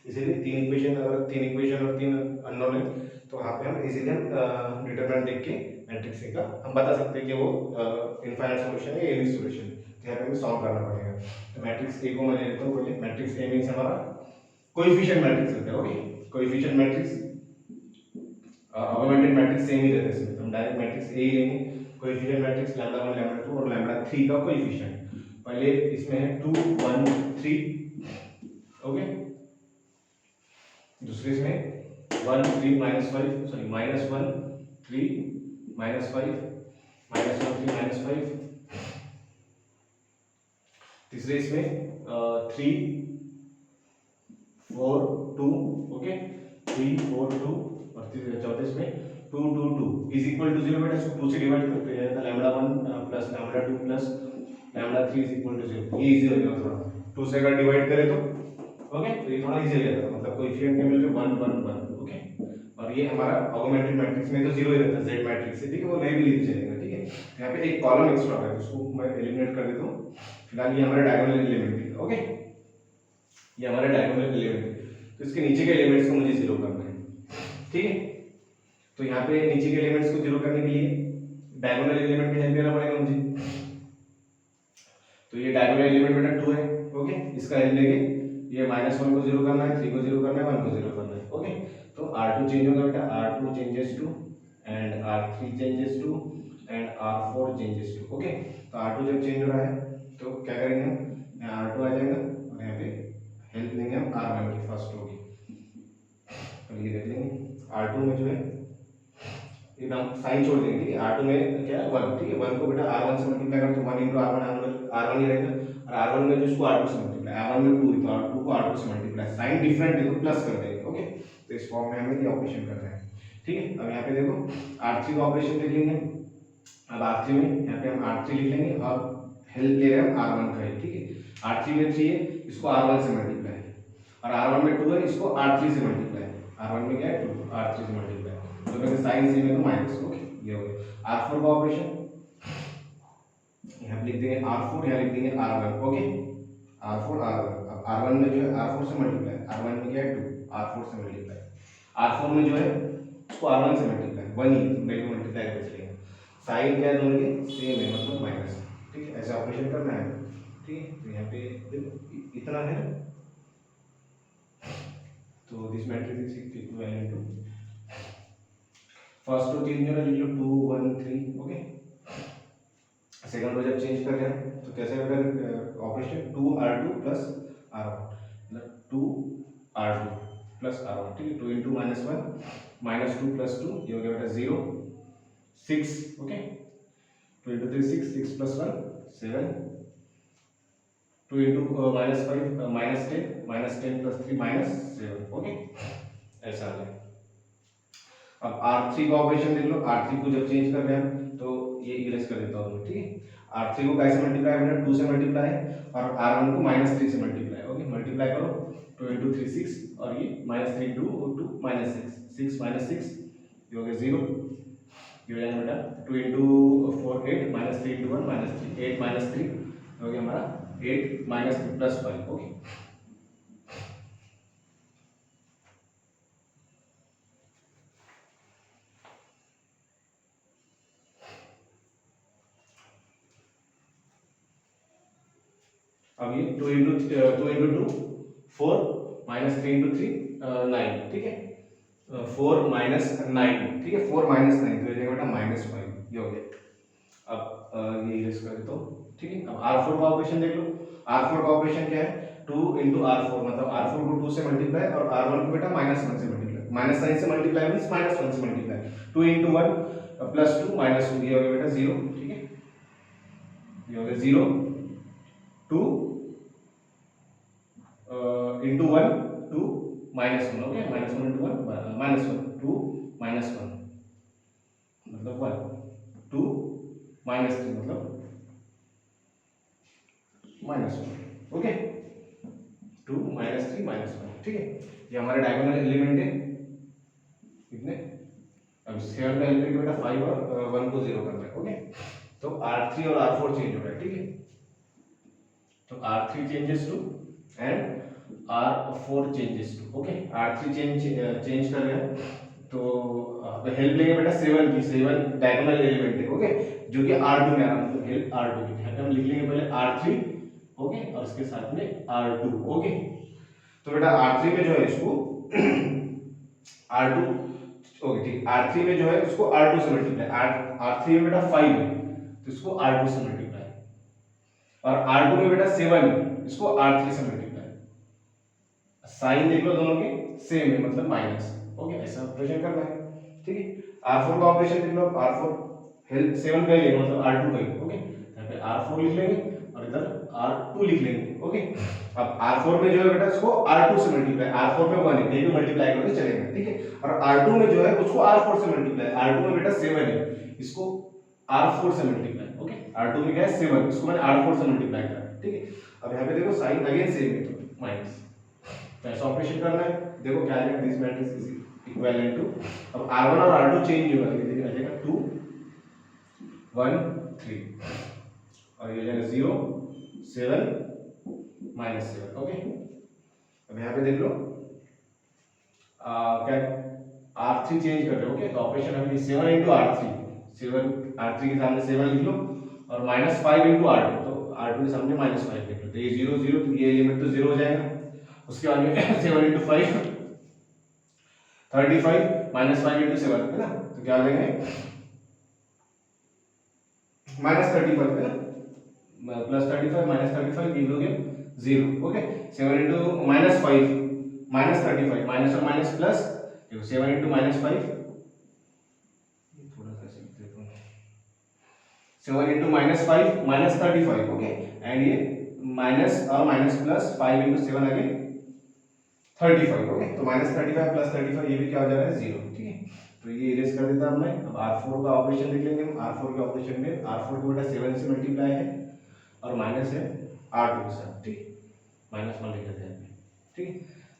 इसीलिए तीन इक्वेशन, अगर तीन इक्वेशन और तीन अननोन है तो वहाँ पे हम इजीली डिटरमिनेंट देख के मैट्रिक्स का हम बता सकते हैं कि वो इनफाइनाइट सॉल्यूशन है या यूनिक सॉल्यूशन, तो यहाँ पे हमें सॉल्व करना पड़ेगा। तो मैट्रिक्स ए को मैं ले लेता हूँ पहले। मैट्रिक्स ए मींस हमारा कोएफिशिएंट मैट्रिक्स होता है, okay. Coefficient matrix augmented matrix same ही रहता है, इसमें तो हम डायरेक्ट मैट्रिक्स ए ही लेंगे। कोएफिशिएंट मैट्रिक्स लैम्डा 1 लैम्डा 2 और लैम्डा 3 का कोएफिशिएंट, पहले इसमें है 2 1 3, ओके। दूसरे इसमें 1 3 -5, सॉरी -1 3 -5 -1 3 -5, तीसरे इसमें 3 4 2, ओके, 3 4 2, और चौथे इसमें 2 2 2 इज इक्वल टू 0। बेटा इसको 2 से डिवाइड करते हैं तो lambda 1 plus lambda 2 plus lambda 3 is equal to 0। ये इजी हो जाएगा थोड़ा, 2 से अगर डिवाइड करें तो, ओके, तो ये थोड़ा इजी हो जाएगा, मतलब कोएफिशिएंट के मिल 1 1 1, ओके। और ये हमारा ऑगमेंटेड मैट्रिक्स में तो 0 ही रहता है, जेड मैट्रिक्स से, ठीक है, वो नहीं भी लिख चलेगा, ठीक है। यहाँ पे एक कॉलम एक्स्ट्रा है, उसको मैं एलिमिनेट कर देता हूँ। फिलहाल ये हमारा डायगोनल एलिमेंट है, ओके, ये हमारा डायगोनल एलिमेंट है, तो इसके नीचे के एलिमेंट्स को मुझे 0 करना है, ठीक है। तो यहाँ पे नीचे के एलिमेंट्स को 0 करने के लिए डायगोनल एलिमेंट की हेल्प लेना पड़ेगा मुझे। तो ये डायगोनल एलिमेंट बेटा 2 है, ओके, इसका हेल्प लेंगे। ये -1 को 0 करना है, 3 को 0 करना है, 1 को 0 करना है, ओके। तो R2 चेंज होगा बेटा, R2 changes to and R3 changes to and R4 changes to, okay. तो R2 जब चेंज हो रहा है तो क्या करेंगे हम, यहाँ R2 आ जाएगा और यहाँ पे हेल्प लेंगे हम R1 की, फर्स्ट होगी, तो ये देख लेंगे R2 में जो है ये हम साइन छोड़ देंगे, ठीक है। R2 में क्या है 1, ठीक है, 1 को बेटा R1 से मल्टीप्लाई करें तो 1 into R1 ही रहेगा, और R1 में जो इसको R2 से मल्टीप्लाई, R1 में 2 है तो R2 को R2 से मल्टीप्लाई, साइन डिफरेंट है तो प्लस कर देंगे, ओके। तो इस फॉर्म में हमें ये ऑपरेशन करना है, ठीक है। अब यहाँ पे देखो R3 का ऑपरेशन देख लेंगे। अब R3 में यहाँ पे हम R3 लिख लेंगे और हेल्प ले रहे हैं हम R1 का, ठीक है। R3 में 3 है, इसको R1 से मल्टीप्लाई, और R1 में 2 है, इसको R3 से मल्टीप्लाई, R1 में क्या है 2, R3 से मल्टीप्लाई, तो अगर साइन सेम है तो माइनस, ओके, ये हो गया। R4 का ऑपरेशन यहाँ पे लिख देंगे R4, यहाँ लिख देंगे R1, ओके, R4 R1। अब R1 में जो है R4 से मल्टीप्लाई, R1 में क्या है 2, R4 से मल्टीप्लाई, R4 में जो है उसको R1 से मल्टीप्लाई, 1 ही वैल्यू मल्टीप्लाई मल्टीप्लाई करके चलेंगे। साइन क्या है दोनों के सेम है मतलब माइनस, ठीक है, ऐसा ऑपरेशन करना है, ठीक है। तो यहाँ पे देखो इतना है, तो this matrix is equivalent to first row change करना, लिख लो 2 1 3, ओके। सेकंड रो जब चेंज कर रहे हैं तो कैसे होगा ऑपरेशन, 2r2 प्लस r1, मतलब 2r2 प्लस r1, ठीक है। 2 इंटू -1 -2 प्लस 2, ये हो गया बेटा 0 6, okay. 2 into 3 6, 6 plus 1 7, 2 into -5 -10 plus 3 -7, okay, ऐसा आ गया। अब R3 का ऑपरेशन देख लो, R3 को जब चेंज कर रहे हैं तो ये इरेज कर देता हूँ, ठीक है। R3 को कैसे मल्टीप्लाई करना है, 2 से मल्टीप्लाई और R1 को -3 से मल्टीप्लाई, ओके। मल्टीप्लाई करो, 2 इंटू 3 6 और ये -3 इंटू 2 -6, 6 -6 ये हो गया 0, ये हो जाएगा बेटा 2 इंटू 4 8 -3 इंटू 1 -3, 8 -3 हो गया हमारा 8 -3 प्लस 5, ओके। अब ये 2 इंटू 2 4 -3 इंटू 3 9, ठीक है। 4 -9, ठीक है, 4 -9 तो ये जाएगा बेटा -5, ये हो गया। अब ये इरेज कर देता हूँ, ठीक है। अब R4 का ऑपरेशन देख लो, R4 का ऑपरेशन क्या है, 2 इंटू R4, मतलब R4 को 2 से मल्टीप्लाई और R1 को बेटा -1 से मल्टीप्लाई, -9 से मल्टीप्लाई मींस -1 से मल्टीप्लाई, 2 इंटू 1 प्लस 2 -2, ये हो गया बेटा 0, ठीक है। ये हो गया 0 2 इंटू 1 2 -1, ओके, -1 इंटू 1 -1 2 -1 मतलब 1 2 -3 मतलब -1, ओके, 2 -3 -1, ठीक है। ये हमारे डायगोनल एलिमेंट है कितने, अब 7 का एलिमेंट बेटा 5 और 1 को 0 करना है, ओके। तो R3 और R4 चेंज हो रहा है, ठीक है। तो R3 changes to and R4 changes to, okay. R3 change कर रहे हैं तो हेल्प लेंगे बेटा 7 की, 7 डायगोनल एलिमेंट है, ओके, जो कि R2 में आ रहा है, मतलब हेल्प R2 की, यहाँ पे हम लिख लेंगे पहले R3, ओके, और इसके साथ में R2, ओके। तो बेटा R3 में जो है इसको R2, ओके, ठीक, R3 में जो है उसको R2 से मल्टीप्लाई, R3 में बेटा 5 है तो इसको R2 से मल्टीप्लाई, और R2 में बेटा 7 है इसको R3 से मल्टीप्लाई, साइन देख लो दोनों के सेम है मतलब माइनस, ओके, ऐसा ऑपरेशन करना है, ठीक है। R4 का ऑपरेशन देख लो, R4 हेल्प 7 का ही लेंगे मतलब R2 का ही, ओके। यहाँ पे R4 लिख लेंगे और इधर R2 लिख लेंगे, ओके। अब R4 में जो है बेटा इसको R2 से मल्टीप्लाई, R4 में 1 है, ये भी मल्टीप्लाई करके चलेगा, ठीक है। और R2 में जो है उसको R4 से मल्टीप्लाई, R2 में बेटा 7 है इसको R4 से मल्टीप्लाई, ओके। R2 में क्या है 7, इसको मैंने R4 से मल्टीप्लाई करा, ठीक है। अब यहाँ पे देखो साइन अगेन सेम है तो माइनस, तो ऐसा ऑपरेशन करना है, देखो क्या आएगा, this matrix is equivalent to, अब R1 और R2 चेंज होगा, ये आ जाएगा 2 1 3 और ये जाएगा 0 7 -7, ओके। अब यहाँ पे देख लो क्या R3 चेंज कर रहे हो, ओके, तो ऑपरेशन अभी 7 इंटू R3, 7 R3 के सामने 7 लिख लो और -5 इंटू R2, तो R2 के सामने -5 लिख लो, तो ये 0 0, तो ये लिमिट तो 0 हो जाएगा। उसके बाद में 7 इंटू 5 35 -5 इंटू 7 है ना, तो क्या आ जाएंगे -35 है ना, +35 -35 ये हो गया 0, ओके। 7 इंटू -5 -35 माइनस और माइनस प्लस, देखो 7 इंटू -5 थोड़ा सा लिख देता हूँ, 7 इंटू -5 -35, ओके, एंड ये माइनस और minus plus 5 into 7 again 35, okay. तो -35 प्लस 35 ये भी क्या हो जा रहा है 0, ठीक है। तो ये इरेज कर देता हमने। अब R4 का ऑपरेशन देख लेंगे हम, R4 के ऑपरेशन में R4 को बेटा 7 से मल्टीप्लाई है और माइनस है R2 के साथ, ठीक, -1 लिख देते हैं, ठीक है।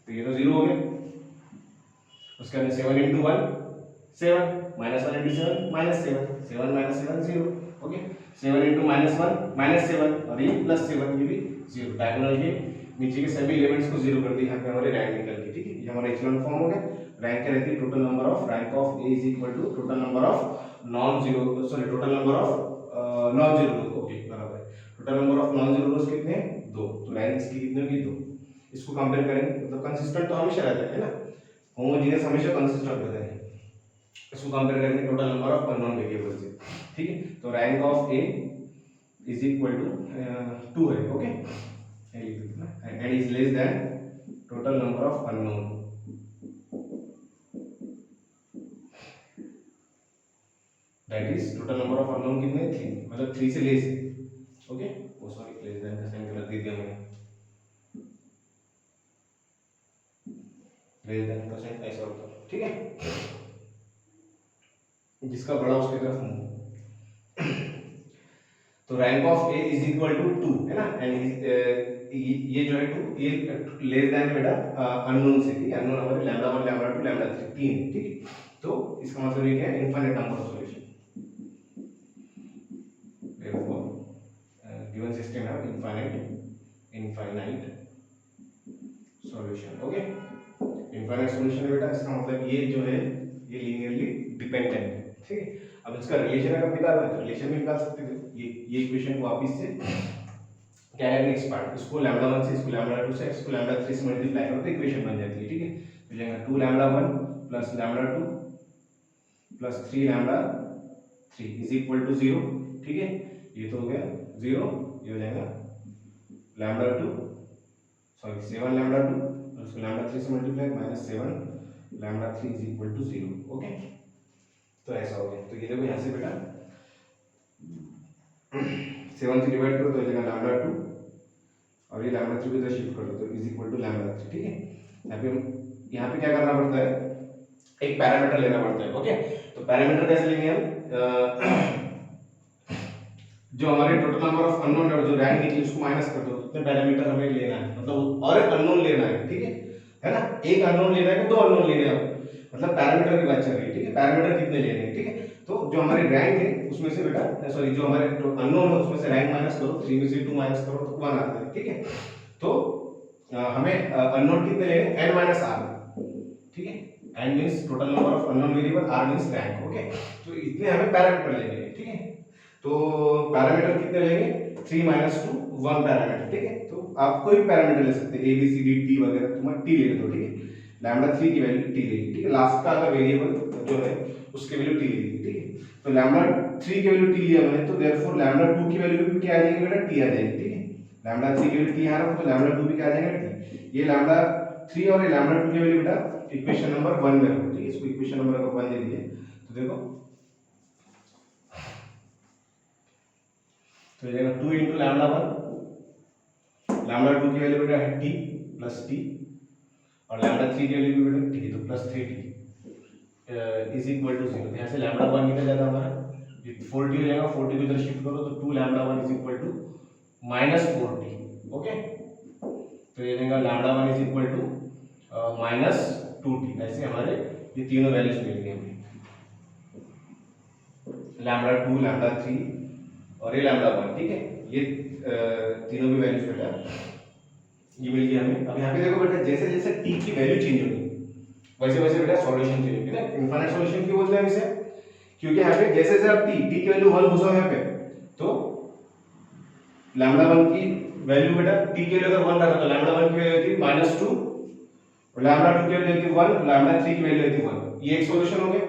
तो ये तो 0 हो गया, उसके बाद 7 इंटू 1 7 -1 इंटू 7 -7 7 -7 0, ओके। 7 इंटू -1 -7 और ये +7 ये भी 0, डायगोनल के नीचे के सभी एलिमेंट्स को 0 कर दिया, यहाँ पे हमारी रैंक निकल गई, ठीक है। ये हमारा इक्विवेलेंट फॉर्म हो गया। रैंक क्या रहती है, total number of rank of A is equal to total number of non zero sorry total number of non zero rows, okay बराबर है, total number of non zero rows कितने हैं 2, तो रैंक इसकी कितनी होगी 2। इसको कंपेयर करेंगे, मतलब कंसिस्टेंट तो हमेशा रहता है ना, होमोजेनियस हमेशा कंसिस्टेंट रहता है। इसको कंपेयर करेंगे total number of unknown variables से, ठीक है। तो rank of A is equal to 2 है, okay, and is less than total number of unknown, that is total number of unknown कितने 3, मतलब 3 से लेस है, okay. Oh sorry less than का साइन गलत दे दिया मैंने, लेस देन का साइन ऐसा होता है, ठीक है, जिसका बड़ा उसकी तरफ मूव। तो rank of A is equal to 2 है ना, एंड ये जो है 2 ये लेस देन बेटा अननोन से, ठीक है, अननोन हमारे लैम्डा 1 लैम्डा 2 लैम्डा 3 तीन है, ठीक है। तो इसका मतलब ये क्या है, infinite number of solution, therefore given system have infinite solution, okay. Infinite solution बेटा इसका मतलब ये जो है ये लीनियरली डिपेंडेंट है, ठीक है। अब इसका रिलेशन अगर निकालना है तो रिलेशन भी निकाल सकते थे, ये इक्वेशन को वापस से क्या है नेक्स्ट पार्ट, इसको लैम्डा 1 से, इसको लैम्डा 2 से, इसको लैम्डा 3 से मल्टीप्लाई करो तो इक्वेशन बन जाती है, ठीक है। तो जाएगा 2 lambda 1 plus lambda 2 plus 3 lambda 3 is equal to 0, ठीक है। ये तो हो गया 0, ये हो जाएगा लैम्डा 2 सॉरी 7 लैम्डा 2 और उसको लैम्डा 3 से multiply minus 7 lambda 3 is equal to 0, okay. तो ऐसा हो गया, तो ये देखो यहाँ से बेटा 7 से डिवाइड करो तो हो जाएगा लैम्डा 2 और ये लैम्डा 3 को इधर शिफ्ट कर दो तो इज इक्वल टू लैम्डा 3, ठीक है। यहाँ पे क्या करना पड़ता है, एक पैरामीटर लेना पड़ता है, ओके। तो पैरामीटर कैसे लेंगे हम, जो हमारे टोटल नंबर ऑफ अननोन और जो रैंक निकली उसको माइनस कर दो, इतने पैरामीटर हमें लेना है, मतलब और एक अननोन लेना है, ठीक है ना, एक अननोन लेना है कि 2 अननोन लेने हैं, मतलब पैरामीटर की बात चल रही है, ठीक है, पैरामीटर कितने लेने हैं, ठीक है। तो जो हमारी रैंक है उसमें से बेटा सॉरी जो हमारे अननोन है उसमें से रैंक माइनस करो, 3 में से 2 माइनस करो तो 1 आता है, ठीक है। तो हमें अननोन कितने लेने n माइनस r, ठीक है, n means total number of unknown variable, r means rank, okay. तो इतने हमें पैरामीटर लेने हैं, ठीक है। तो पैरामीटर कितने लेंगे 3 माइनस 2 1 पैरामीटर, ठीक है। तो आप कोई भी पैरामीटर ले सकते हैं, a b c d t वगैरह, तुम t ले लो, ठीक है। लैम्डा 3 की वैल्यू t लेगी, ठीक है, लास्ट का अगर वेरिएबल जो है उसकी वैल्यू t लेगी, ठीक है। तो लैम्डा 3 की वैल्यू t लिया मैंने, तो देयरफॉर लैम्डा 2 की वैल्यू भी क्या आ जाएगी बेटा t आ जाएगी, ठीक है। लैम्डा 3 की वैल्यू t आ रहा है तो लैम्डा 2 भी क्या आ जाएगा t। ये लैम्डा 3 और ये लैम्डा 2 की वैल्यू बेटा इक्वेशन नंबर 1 में रखो, ठीक है। इसको इक्वेशन नंबर 1 दे दिए, तो देखो तो ये 2 into लैम्डा 1, लैम्डा 2 की वैल्यू बेटा है t प्लस t और लैम्डा 3 की वैल्यू भी बेटा t, तो plus 3t is equal to 0। यहाँ से लैम्डा 1 निकल जाता है हमारा, ये 4t हो जाएगा, 4t को इधर शिफ्ट करो तो 2 lambda 1 is equal to minus 4t, okay. तो ये देगा lambda 1 is equal to minus 2t, ऐसे हमारे ये तीनों वैल्यूज मिल गई हमें, लैम्डा 2 लैम्डा 3 और ये लैम्डा 1, ठीक है। ये तीनों भी वैल्यूज बेटा ये मिल गई हमें। अब यहाँ पे देखो बेटा जैसे जैसे t की वैल्यू चेंज होगी वैसे वैसे बेटा सॉल्यूशन चेंज होगी ना। इनफाइनाइट सॉल्यूशन क्यों बोलते हैं इसे, क्योंकि यहाँ पे जैसे जैसे आप t की वैल्यू 1 घुसाओ यहाँ पे तो लैम्डा 1 की वैल्यू बेटा t की वैल्यू अगर 1 रखा तो लैम्डा 1 की वैल्यू होती है -2 और लैम्डा 2 की वैल्यू होती है 1, लैम्डा 3 की वैल्यू होती है 1, ये एक सॉल्यूशन हो गया।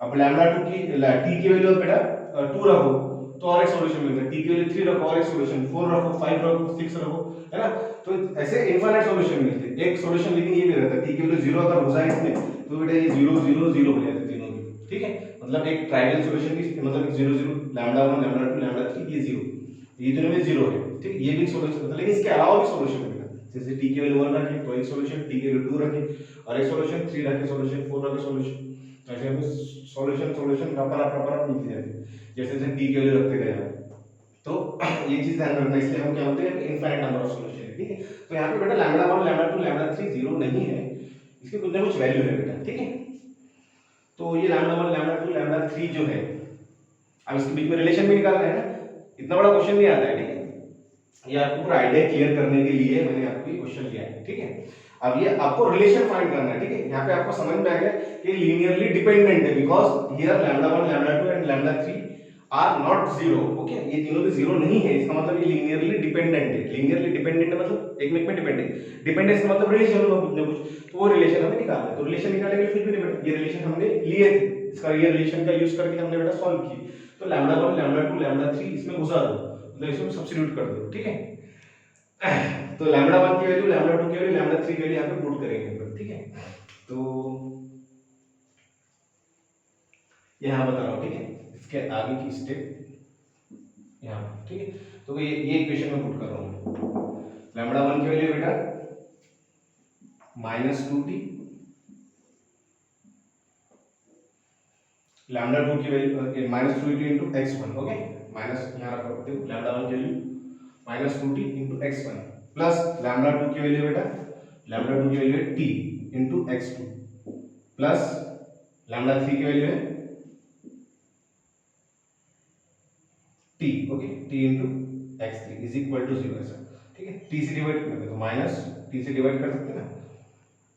अब लैम्डा 2 की t की वैल्यू बेटा 2 रखो तो और एक सॉल्यूशन मिलता है, t की वैल्यू 3 रखो और एक सॉल्यूशन, 4 रखो 5 रखो 6 रखो, है ना। तो ऐसे इनफाइनाइट सॉल्यूशन मिलते हैं। एक सॉल्यूशन लेकिन ये भी रहता है t की वैल्यू 0 अगर घुसाए इसमें तो बेटा ये 0 0 0 हो जाते हैं तीनों की, ठीक है। मतलब एक ट्रायंगल सॉल्यूशन की मतलब 0 0 लैम्डा 1 लैम्डा 2 लैम्डा 3 ये 0, ये दोनों में 0 है, ठीक। ये भी सॉल्यूशन होता है, लेकिन इसके अलावा भी सॉल्यूशन है, जैसे t की वैल्यू 1 रखें तो एक सॉल्यूशन, t की वैल्यू 2 रखें और एक सॉल्यूशन, 3 रखें सॉल्यूशन, 4 रखें सॉल्यूशन, ऐसे हमें सॉल्यूशन सॉल्यूशन प्रॉपर मिलती जाती है जैसे जैसे t की वैल्यू रखते गए। तो ये चीज ध्यान रखना, इसलिए हम क्या बोलते हैं इनफाइनाइट नंबर ऑफ सॉल्यूशन, ठीक है। तो यहाँ पे बेटा लैम्डा 1 लैम्डा 2 लैम्डा 3 0 नहीं है, इसकी कुछ ना कुछ वैल्यू है बेटा, ठीक है। तो ये लैम्डा 1 लैम्डा 2 लैम्डा 3 जो है, अब इसके बीच में रिलेशन भी निकालना है ना, इतना बड़ा क्वेश्चन नहीं आता है, ठीक है। ये आपको पूरा आइडिया क्लियर करने के लिए मैंने आपको ये क्वेश्चन लिया है, ठीक है। अब ये आपको रिलेशन फाइंड करना है, ठीक है। यहाँ पे आपको समझ में आ गया कि लीनियरली डिपेंडेंट है because here lambda 1 lambda 2 and and lambda 3 are not zero. Okay, ये तीनों भी जीरो नहीं है, इसका मतलब ये लीनियरली डिपेंडेंट है। लीनियरली डिपेंडेंट मतलब एक में डिपेंडेंट, डिपेंडेंस का मतलब रिलेशन होगा कुछ ना कुछ, तो वो रिलेशन हमें निकालना है। तो रिलेशन निकालने के लिए फिर भी बेटा ये रिलेशन हमने लिए थे, इसका ये रिलेशन का यूज करके हमने बेटा सॉल्व की। तो लैम्डा 1 लैम्डा 2 लैम्डा 3 इसमें घुसा दो, मतलब इसमें सब्स्टिट्यूट कर दो, ठीक है। तो लैम्डा 1 की वैल्यू, लैम्डा 2 की वैल्यू, लैम्डा 3 की वैल्यू यहां पे पुट करेंगे, ठीक है। तो यहां बता रहा हूं, ठीक है, इसके आगे की स्टेप यहाँ, ठीक है। तो ये इक्वेशन में पुट कर रहा हूँ। लैम्डा 1 की वैल्यू बेटा -2t, लैम्डा 2 की value -2t into x1, okay, minus यहाँ रख दो, लैम्डा 1 की value -2t into x1 plus lambda 2 की वैल्यू बेटा, लैम्डा 2 की वैल्यू है t into x2 plus lambda 3 की वैल्यू है t, okay, t into x3 is equal to 0, ऐसा, ठीक है। t से डिवाइड कर दे तो माइनस t से डिवाइड कर सकते हैं ना,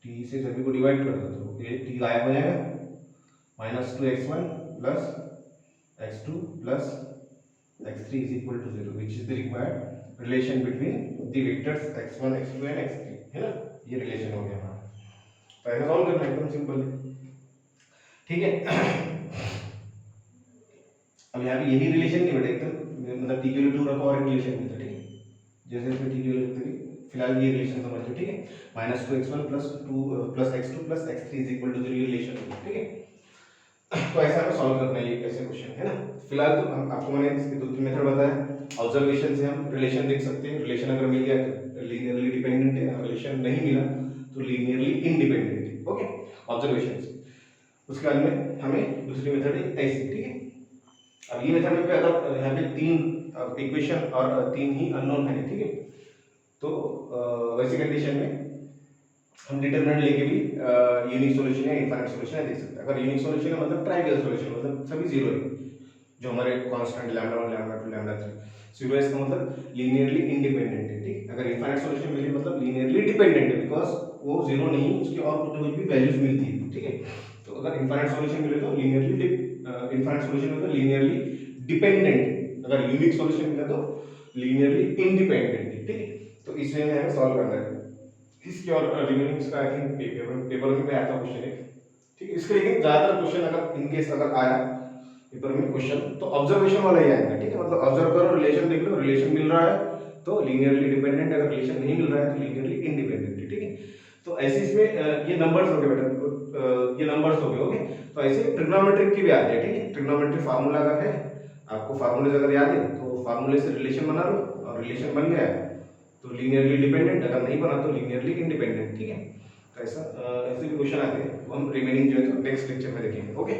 t से सभी को डिवाइड कर दो तो ये t गायब हो जाएगा, -2x1 plus x2 plus x3 is equal to 0, which is the required relation between the vectors x1 x2 and x3, है ना, ये रिलेशन हो गया हमारा। तो ऐसा सॉल्व करना एकदम सिंपल है, ठीक है। अब यहाँ पे यही रिलेशन नहीं बेटा एकदम, मतलब t की वैल्यू 2 रखो और एक रिलेशन मिलता है, ठीक है, जैसे इसमें t की वैल्यू रखते हैं, फिलहाल ये रिलेशन समझ लो, ठीक है। -2x1 plus 2 plus x2 plus x3 is equal to 0 ये रिलेशन होगा, ठीक है। तो ऐसा हमें सॉल्व करना है, ये ऐसे क्वेश्चन है ना। फिलहाल तो आपको मैंने इसके दो तीन मेथड बताया। ऑब्जर्वेशन से हम रिलेशन देख सकते हैं, रिलेशन अगर मिल गया तो लीनियरली डिपेंडेंट है, रिलेशन नहीं मिला तो लीनियरली इंडिपेंडेंट है, ओके, ऑब्जर्वेशन से। उसके बाद में हमें दूसरी मेथड है ऐसी, ठीक है। अब ये मेथड में अगर यहाँ पे 3 इक्वेशन और 3 ही अननोन है, ठीक है, तो वैसी कंडीशन में हम डिटरमिनेंट लेके भी यूनिक सॉल्यूशन या इनफाइनाइट सॉल्यूशन है देख सकते हैं। अगर यूनिक सॉल्यूशन है मतलब ट्राइवियल सॉल्यूशन, मतलब सभी जीरो है, जो हमारे constant lambda 1 lambda 2 lambda 3 zero है, इसका मतलब लीनियरली इंडिपेंडेंट है, ठीक। अगर इनफाइनाइट सॉल्यूशन मिले मतलब लीनियरली डिपेंडेंट है, बिकॉज वो जीरो नहीं, उसकी और कुछ ना कुछ भी वैल्यूज मिलती है, ठीक है। तो अगर इनफाइनाइट सॉल्यूशन मिले तो लीनियरली इनफाइनाइट सॉल्यूशन मिले तो लीनियरली डिपेंडेंट, अगर यूनिक सॉल्यूशन मिला तो लीनियरली इंडिपेंडेंट, ठीक है। तो इसे हमें सॉल्व करना है। इसकी और रिमेनिंग इसका आई थिंक पेपर में भी आया था क्वेश्चन एक, ठीक है। इसके लेकिन ज्यादातर क्वेश्चन अगर इन केस अगर आया पेपर में क्वेश्चन तो ऑब्जर्वेशन वाला ही आएगा, ठीक है। मतलब ऑब्जर्व करो, रिलेशन देख लो, रिलेशन मिल रहा है तो लीनियरली डिपेंडेंट, अगर रिलेशन नहीं मिल रहा है तो लीनियरली इंडिपेंडेंट, ठीक है। तो ऐसे इसमें ये नंबर्स हो गए बेटा, ये नंबर्स हो गए, ओके। तो ऐसे ट्रिग्नोमेट्रिक की भी आती है, ठीक है। ट्रिग्नोमेट्रिक फार्मूला अगर है, आपको फार्मूले अगर याद है तो फार्मूले से रिलेशन बना लो, और रिलेशन बन गया तो लीनियरली डिपेंडेंट, अगर नहीं बना तो लीनियरली इंडिपेंडेंट, ठीक है। तो ऐसा ऐसे भी क्वेश्चन आते हैं, हम रिमेनिंग जो है तो नेक्स्ट लेक्चर में देखेंगे, ओके।